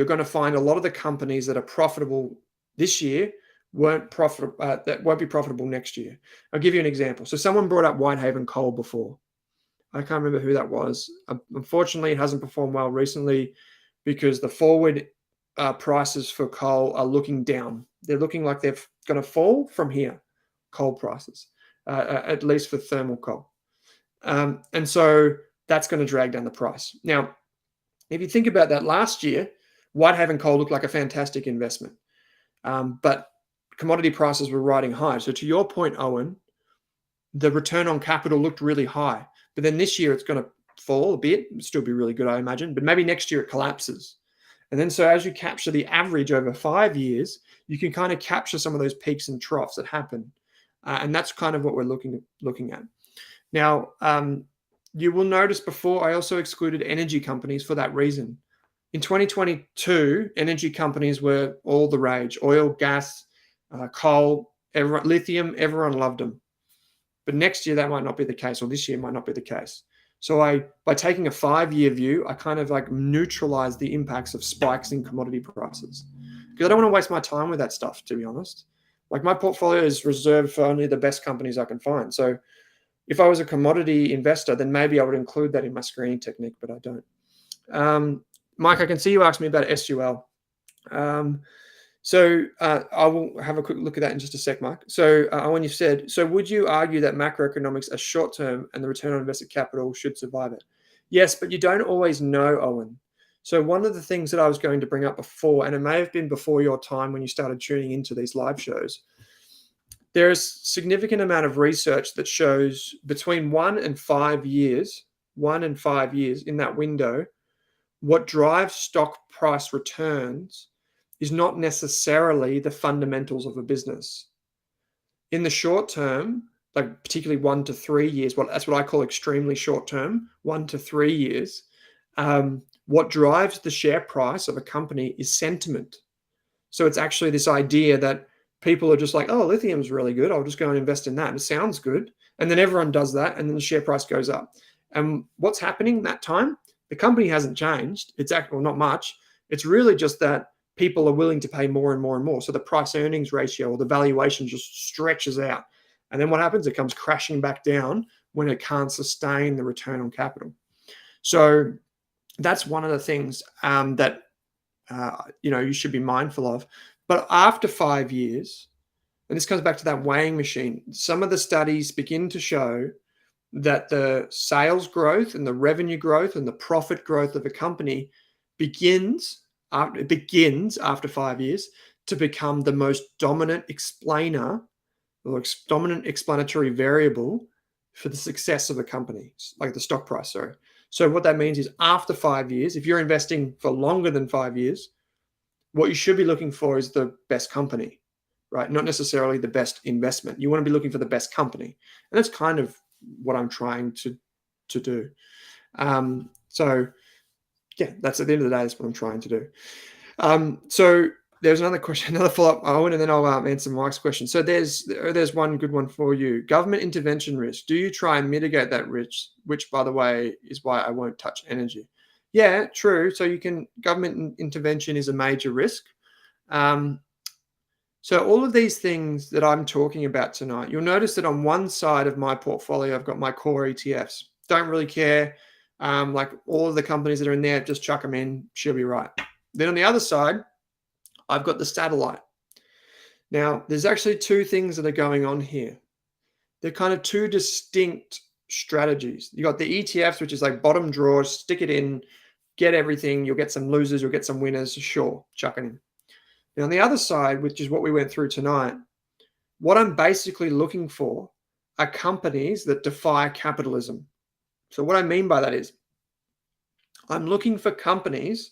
going to find a lot of the companies that are profitable this year that won't be profitable next year. I'll give you an example. So someone brought up Whitehaven Coal before. I can't remember who that was. Unfortunately, it hasn't performed well recently because the forward prices for coal are looking down. They're looking like they're going to fall from here, coal prices, at least for thermal coal. And so that's going to drag down the price. Now, if you think about that, last year, Whitehaven Coal looked like a fantastic investment. But commodity prices were riding high. So to your point, Owen, the return on capital looked really high. But then this year it's going to fall a bit. It'll still be really good, I imagine. But maybe next year it collapses. And then so as you capture the average over 5 years, you can kind of capture some of those peaks and troughs that happen. And that's kind of what we're looking at. Now, you will notice before I also excluded energy companies for that reason. In 2022, energy companies were all the rage. Oil, gas, coal, lithium, everyone loved them. But next year that might not be the case, or this year might not be the case. So by taking a 5-year view, I kind of like neutralize the impacts of spikes in commodity prices, because I don't want to waste my time with that stuff, to be honest. Like, my portfolio is reserved for only the best companies I can find. So if I was a commodity investor, then maybe I would include that in my screening technique, but I don't. Mike, I can see you asked me about SUL. So I will have a quick look at that in just a sec, Mike. So Owen, you've said, so would you argue that macroeconomics are short-term and the return on invested capital should survive it? Yes, but you don't always know, Owen. So one of the things that I was going to bring up before, and it may have been before your time when you started tuning into these live shows, there is a significant amount of research that shows between 1 and 5 years, in that window, what drives stock price returns is not necessarily the fundamentals of a business. In the short term, like particularly 1 to 3 years, that's what I call extremely short term, 1 to 3 years, what drives the share price of a company is sentiment. So it's actually this idea that people are just like, oh, lithium's really good, I'll just go and invest in that. It sounds good. And then everyone does that, and then the share price goes up. And what's happening that time? The company hasn't changed. It's actually not much. It's really just that people are willing to pay more and more and more. So the price earnings ratio, or the valuation, just stretches out. And then what happens? It comes crashing back down when it can't sustain the return on capital. So that's one of the things that you should be mindful of. But after 5 years, and this comes back to that weighing machine, some of the studies begin to show that the sales growth and the revenue growth and the profit growth of a company begins after 5 years to become the most dominant explainer or dominant explanatory variable for the success of a company, like the stock price, sorry. So what that means is after 5 years, if you're investing for longer than 5 years, what you should be looking for is the best company, right? Not necessarily the best investment. You want to be looking for the best company. And that's kind of what I'm trying to do. So yeah, that's at the end of the day, that's what I'm trying to do. So there's another question, another follow-up, Owen, and then I'll answer Mike's question. So there's one good one for you. Government intervention risk. Do you try and mitigate that risk? Which, by the way, is why I won't touch energy. Yeah, true. So government intervention is a major risk. So all of these things that I'm talking about tonight, you'll notice that on one side of my portfolio, I've got my core ETFs. Don't really care. Like all of the companies that are in there, just chuck them in. She'll be right. Then on the other side, I've got the satellite. Now, there's actually two things that are going on here. They're kind of two distinct strategies. You got the ETFs, which is like bottom drawer, stick it in, get everything. You'll get some losers, you'll get some winners. Sure, chuck it in. Now, on the other side, which is what we went through tonight, what I'm basically looking for are companies that defy capitalism. So what I mean by that is I'm looking for companies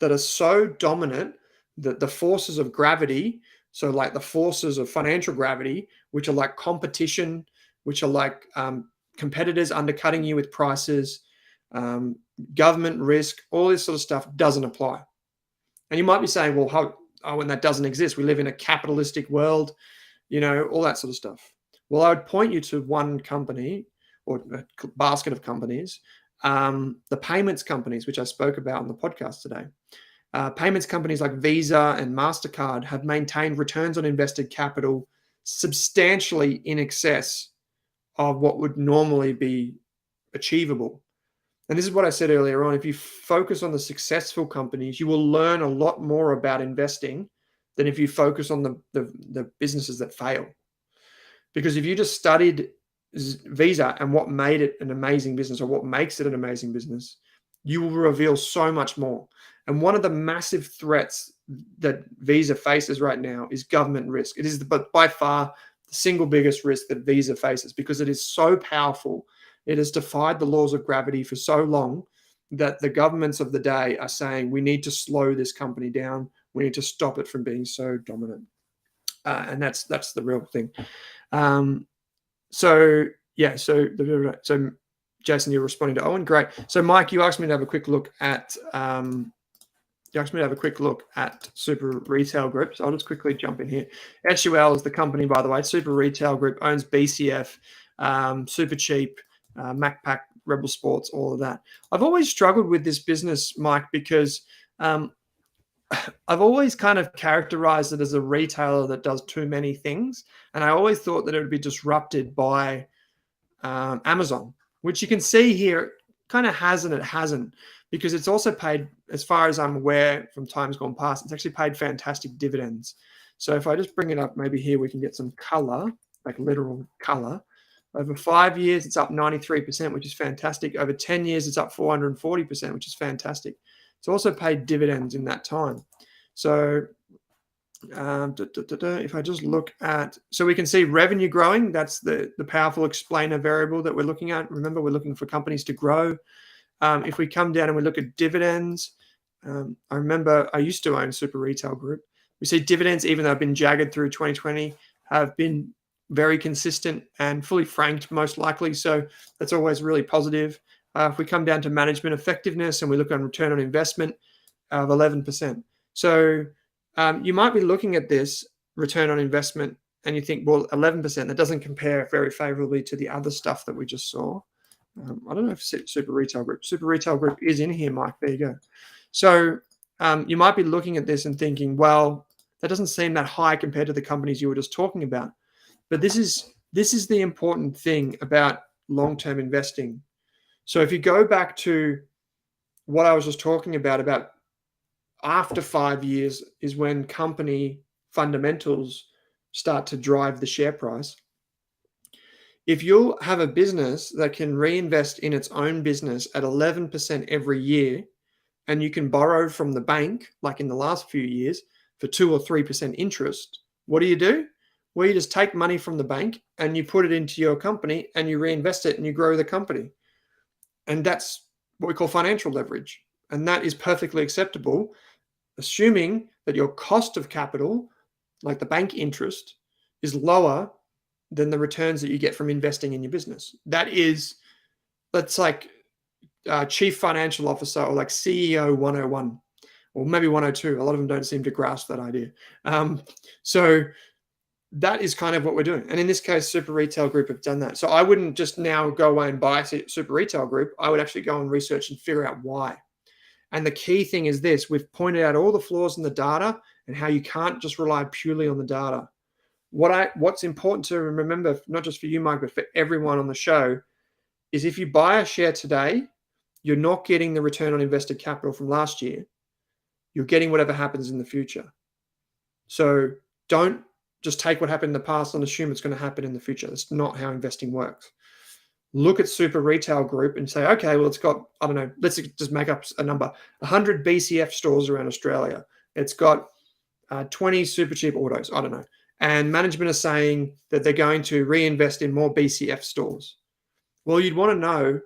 that are so dominant that the forces of gravity, so like the forces of financial gravity, which are like competition, which are like competitors undercutting you with prices, government risk, all this sort of stuff doesn't apply. And you might be saying, well, when that doesn't exist, we live in a capitalistic world, all that sort of stuff. Well, I would point you to one company or a basket of companies, the payments companies, which I spoke about on the podcast today. Payments companies like Visa and MasterCard have maintained returns on invested capital substantially in excess of what would normally be achievable. And this is what I said earlier on. If you focus on the successful companies, you will learn a lot more about investing than if you focus on the businesses that fail. Because if you just studied Visa and what made it an amazing business or what makes it an amazing business, you will reveal so much more. And one of the massive threats that Visa faces right now is government risk. It is by far the single biggest risk that Visa faces because it is so powerful. It has defied the laws of gravity for so long that the governments of the day are saying we need to slow this company down. We need to stop it from being so dominant. And that's the real thing. So Jason, you're responding to Owen. Great. So Mike, you asked me to have a quick look at Super Retail Group. So I'll just quickly jump in here. SUL is the company, by the way. Super Retail Group owns BCF, Super Cheap, MacPack, Rebel Sports, all of that. I've always struggled with this business, Mike, because I've always kind of characterized it as a retailer that does too many things. And I always thought that it would be disrupted by Amazon, which you can see here kind of has and it hasn't, because it's also paid, as far as I'm aware from times gone past, it's actually paid fantastic dividends. So if I just bring it up, maybe here we can get some color, like literal color. Over 5 years, it's up 93%, which is fantastic. Over 10 years, it's up 440%, which is fantastic. It's also paid dividends in that time. So if I just look at, so we can see revenue growing. That's the powerful explainer variable that we're looking at. Remember, we're looking for companies to grow. If we come down and we look at dividends, I remember I used to own Super Retail Group. We see dividends, even though I've been jagged through 2020, have been very consistent and fully franked, most likely. So that's always really positive. If we come down to management effectiveness and we look on return on investment of 11%. So you might be looking at this return on investment and you think, well, 11%, that doesn't compare very favorably to the other stuff that we just saw. I don't know if Super Retail Group is in here, Mike. There you go. So you might be looking at this and thinking, well, that doesn't seem that high compared to the companies you were just talking about. But this is This is the important thing about long-term investing. So if you go back to what I was just talking about after 5 years is when company fundamentals start to drive the share price. If you have a business that can reinvest in its own business at 11% every year, and you can borrow from the bank, like in the last few years, for 2 or 3% interest, what do? Well, you just take money from the bank and you put it into your company and you reinvest it and you grow the company. And that's what we call financial leverage. And that is perfectly acceptable, assuming that your cost of capital, like the bank interest, is lower than the returns that you get from investing in your business. That's like chief financial officer or like CEO 101 or maybe 102. A lot of them don't seem to grasp that idea. So that is kind of what we're doing. And in this case, Super Retail Group have done that. So I wouldn't just now go away and buy Super Retail Group. I would actually go and research and figure out why. And the key thing is this: we've pointed out all the flaws in the data and how you can't just rely purely on the data. What's important to remember, not just for you, Mike, but for everyone on the show, is if you buy a share today, you're not getting the return on invested capital from last year. You're getting whatever happens in the future. So don't just take what happened in the past and assume it's going to happen in the future. That's not how investing works. Look at Super Retail Group and say, okay, well, it's got, I don't know, let's just make up a number, 100 BCF stores around Australia. It's got 20 super cheap autos, I don't know. And management is saying that they're going to reinvest in more BCF stores. Well, you'd want to know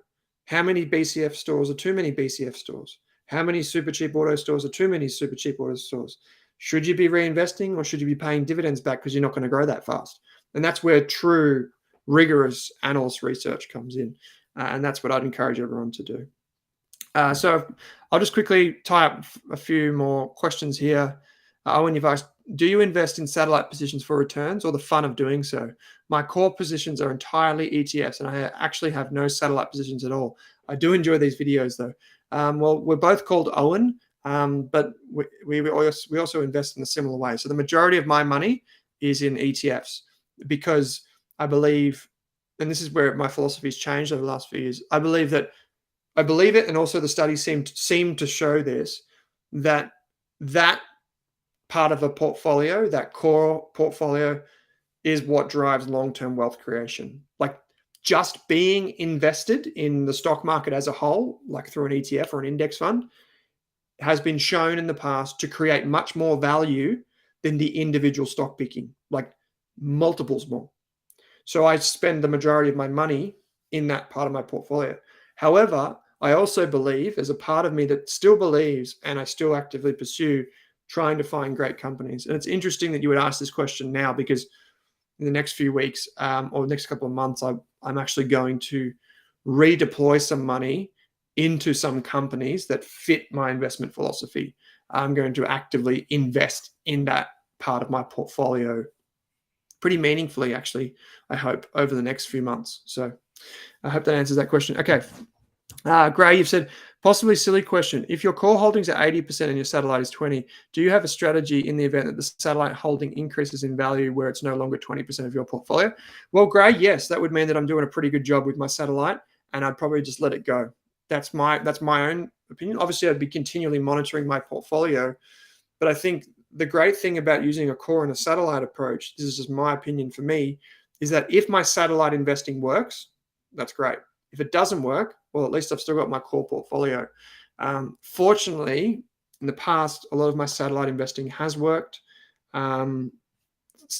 how many BCF stores are too many BCF stores. How many super cheap auto stores are too many super cheap auto stores? Should you be reinvesting or should you be paying dividends back because you're not going to grow that fast? And that's where true, rigorous analyst research comes in. And that's what I'd encourage everyone to do. So I'll just quickly tie up a few more questions here. Owen, you've asked, do you invest in satellite positions for returns or the fun of doing so? My core positions are entirely ETFs, and I actually have no satellite positions at all. I do enjoy these videos, though. Well, we're both called Owen, but we also invest in a similar way. So the majority of my money is in ETFs because I believe, and this is where my philosophy has changed over the last few years, I believe it, and also the studies seem to show this, that part of a portfolio, that core portfolio, is what drives long-term wealth creation. Like just being invested in the stock market as a whole, like through an ETF or an index fund, has been shown in the past to create much more value than the individual stock picking, like multiples more. So I spend the majority of my money in that part of my portfolio. However, I also believe, there's a part of me that still believes, and I still actively pursue trying to find great companies. And it's interesting that you would ask this question now, because in the next few weeks or the next couple of months, I'm actually going to redeploy some money into some companies that fit my investment philosophy. I'm going to actively invest in that part of my portfolio pretty meaningfully, actually, I hope, over the next few months. So I hope that answers that question. Okay. Gray, you've said, possibly silly question. If your core holdings are 80% and your satellite is 20, do you have a strategy in the event that the satellite holding increases in value where it's no longer 20% of your portfolio? Well, Gray, yes, that would mean that I'm doing a pretty good job with my satellite, and I'd probably just let it go. That's my own opinion. Obviously, I'd be continually monitoring my portfolio, but I think the great thing about using a core and a satellite approach, this is just my opinion for me, is that if my satellite investing works, that's great. If it doesn't work, well, at least I've still got my core portfolio. Fortunately, in the past, a lot of my satellite investing has worked. A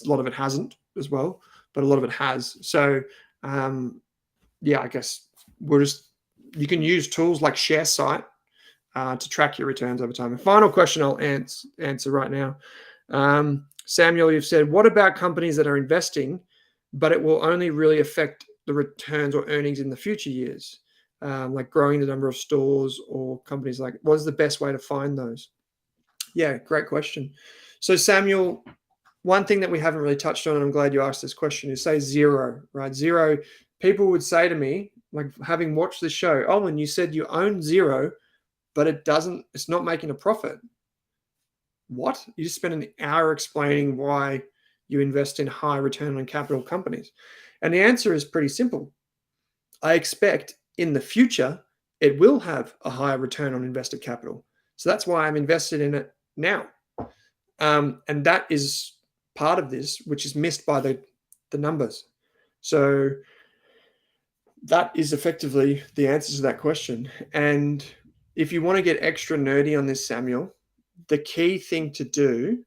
lot of it hasn't as well, but a lot of it has. So, yeah, I guess you can use tools like ShareSite to track your returns over time. And final question I'll answer right now. Samuel, you've said, what about companies that are investing, but it will only really affect the returns or earnings in the future years, like growing the number of stores or companies? Like, what is the best way to find those? Yeah, great question. So Samuel, one thing that we haven't really touched on, and I'm glad you asked this question, is say zero, right? Zero. People would say to me, like having watched the show, oh, and you said you own zero, but it's not making a profit. What? You just spent an hour explaining why you invest in high return on capital companies? And the answer is pretty simple. I expect in the future, it will have a higher return on invested capital. So that's why I'm invested in it now. And that is part of this, which is missed by the numbers. So that is effectively the answer to that question. And if you want to get extra nerdy on this, Samuel, the key thing to do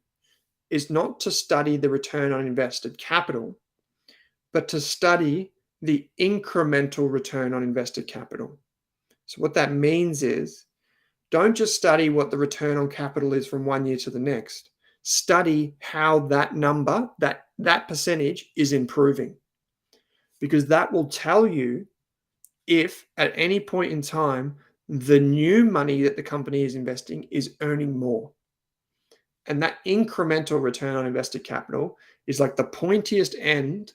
is not to study the return on invested capital, but to study the incremental return on invested capital. So what that means is, don't just study what the return on capital is from one year to the next. Study how that number, that percentage is improving, because that will tell you if at any point in time, the new money that the company is investing is earning more. And that incremental return on invested capital is like the pointiest end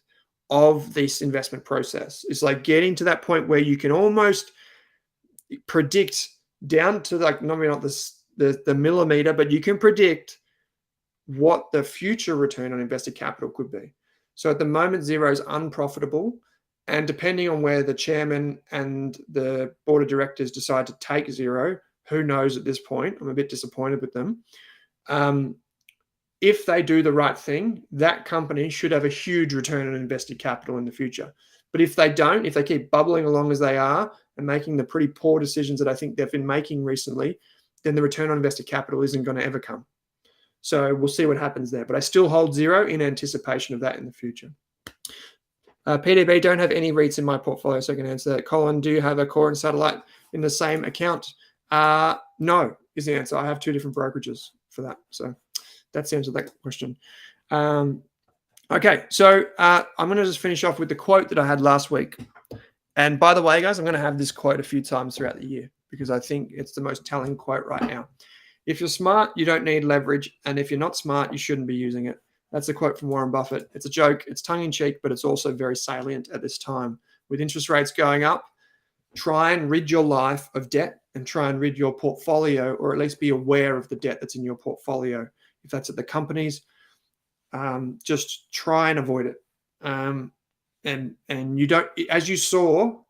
of this investment process. It's like getting to that point where you can almost predict down to like, maybe not the millimeter, but you can predict what the future return on invested capital could be. So at the moment, Xero is unprofitable. And depending on where the chairman and the board of directors decide to take Xero, who knows at this point? I'm a bit disappointed with them. If they do the right thing, that company should have a huge return on invested capital in the future. But if they don't, if they keep bubbling along as they are and making the pretty poor decisions that I think they've been making recently, then the return on invested capital isn't going to ever come. So we'll see what happens there. But I still hold Xero in anticipation of that in the future. PDB, don't have any REITs in my portfolio, so I can answer that. Colin, do you have a core and satellite in the same account? No, is the answer. I have two different brokerages for that. So that's the answer to that question. Okay, so I'm going to just finish off with the quote that I had last week. And by the way, guys, I'm going to have this quote a few times throughout the year because I think it's the most telling quote right now. If you're smart, you don't need leverage. And if you're not smart, you shouldn't be using it. That's a quote from Warren Buffett. It's a joke. It's tongue-in-cheek, but it's also very salient at this time. With interest rates going up, try and rid your life of debt and try and rid your portfolio, or at least be aware of the debt that's in your portfolio. If that's at the companies, just try and avoid it. And you don't, as you saw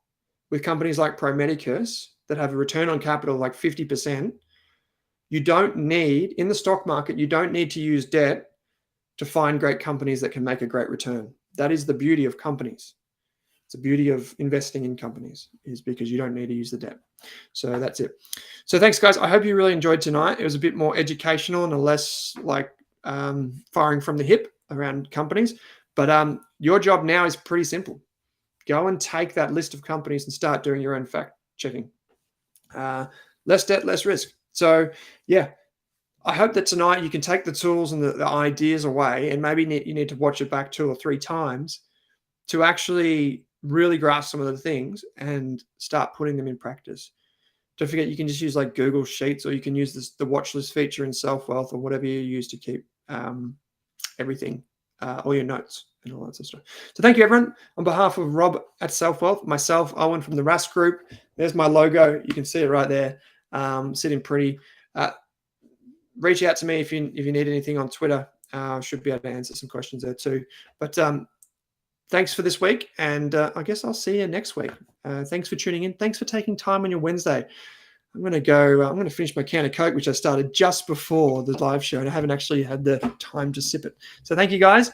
with companies like Promedicus that have a return on capital like 50%, you don't need, in the stock market, you don't need to use debt to find great companies that can make a great return. That is the beauty of companies. It's the beauty of investing in companies, is because you don't need to use the debt. So that's it. So thanks, guys. I hope you really enjoyed tonight. It was a bit more educational and a less like firing from the hip around companies. But your job now is pretty simple. Go and take that list of companies and start doing your own fact checking. Less debt, less risk. So yeah, I hope that tonight you can take the tools and the ideas away, and maybe you need to watch it back 2 or 3 times to actually really grasp some of the things and start putting them in practice. Don't forget, you can just use like Google Sheets, or you can use the watch list feature in Selfwealth, or whatever you use to keep everything, all your notes and all that sort of stuff. So thank you, everyone. On behalf of Rob at Selfwealth, myself, Owen from the Rask Group, there's my logo. You can see it right there, sitting pretty. Reach out to me if you need anything on Twitter. Should be able to answer some questions there too. But thanks for this week, and I guess I'll see you next week. Thanks for tuning in. Thanks for taking time on your Wednesday. I'm going to go. I'm going to finish my can of Coke, which I started just before the live show, and I haven't actually had the time to sip it. So thank you, guys.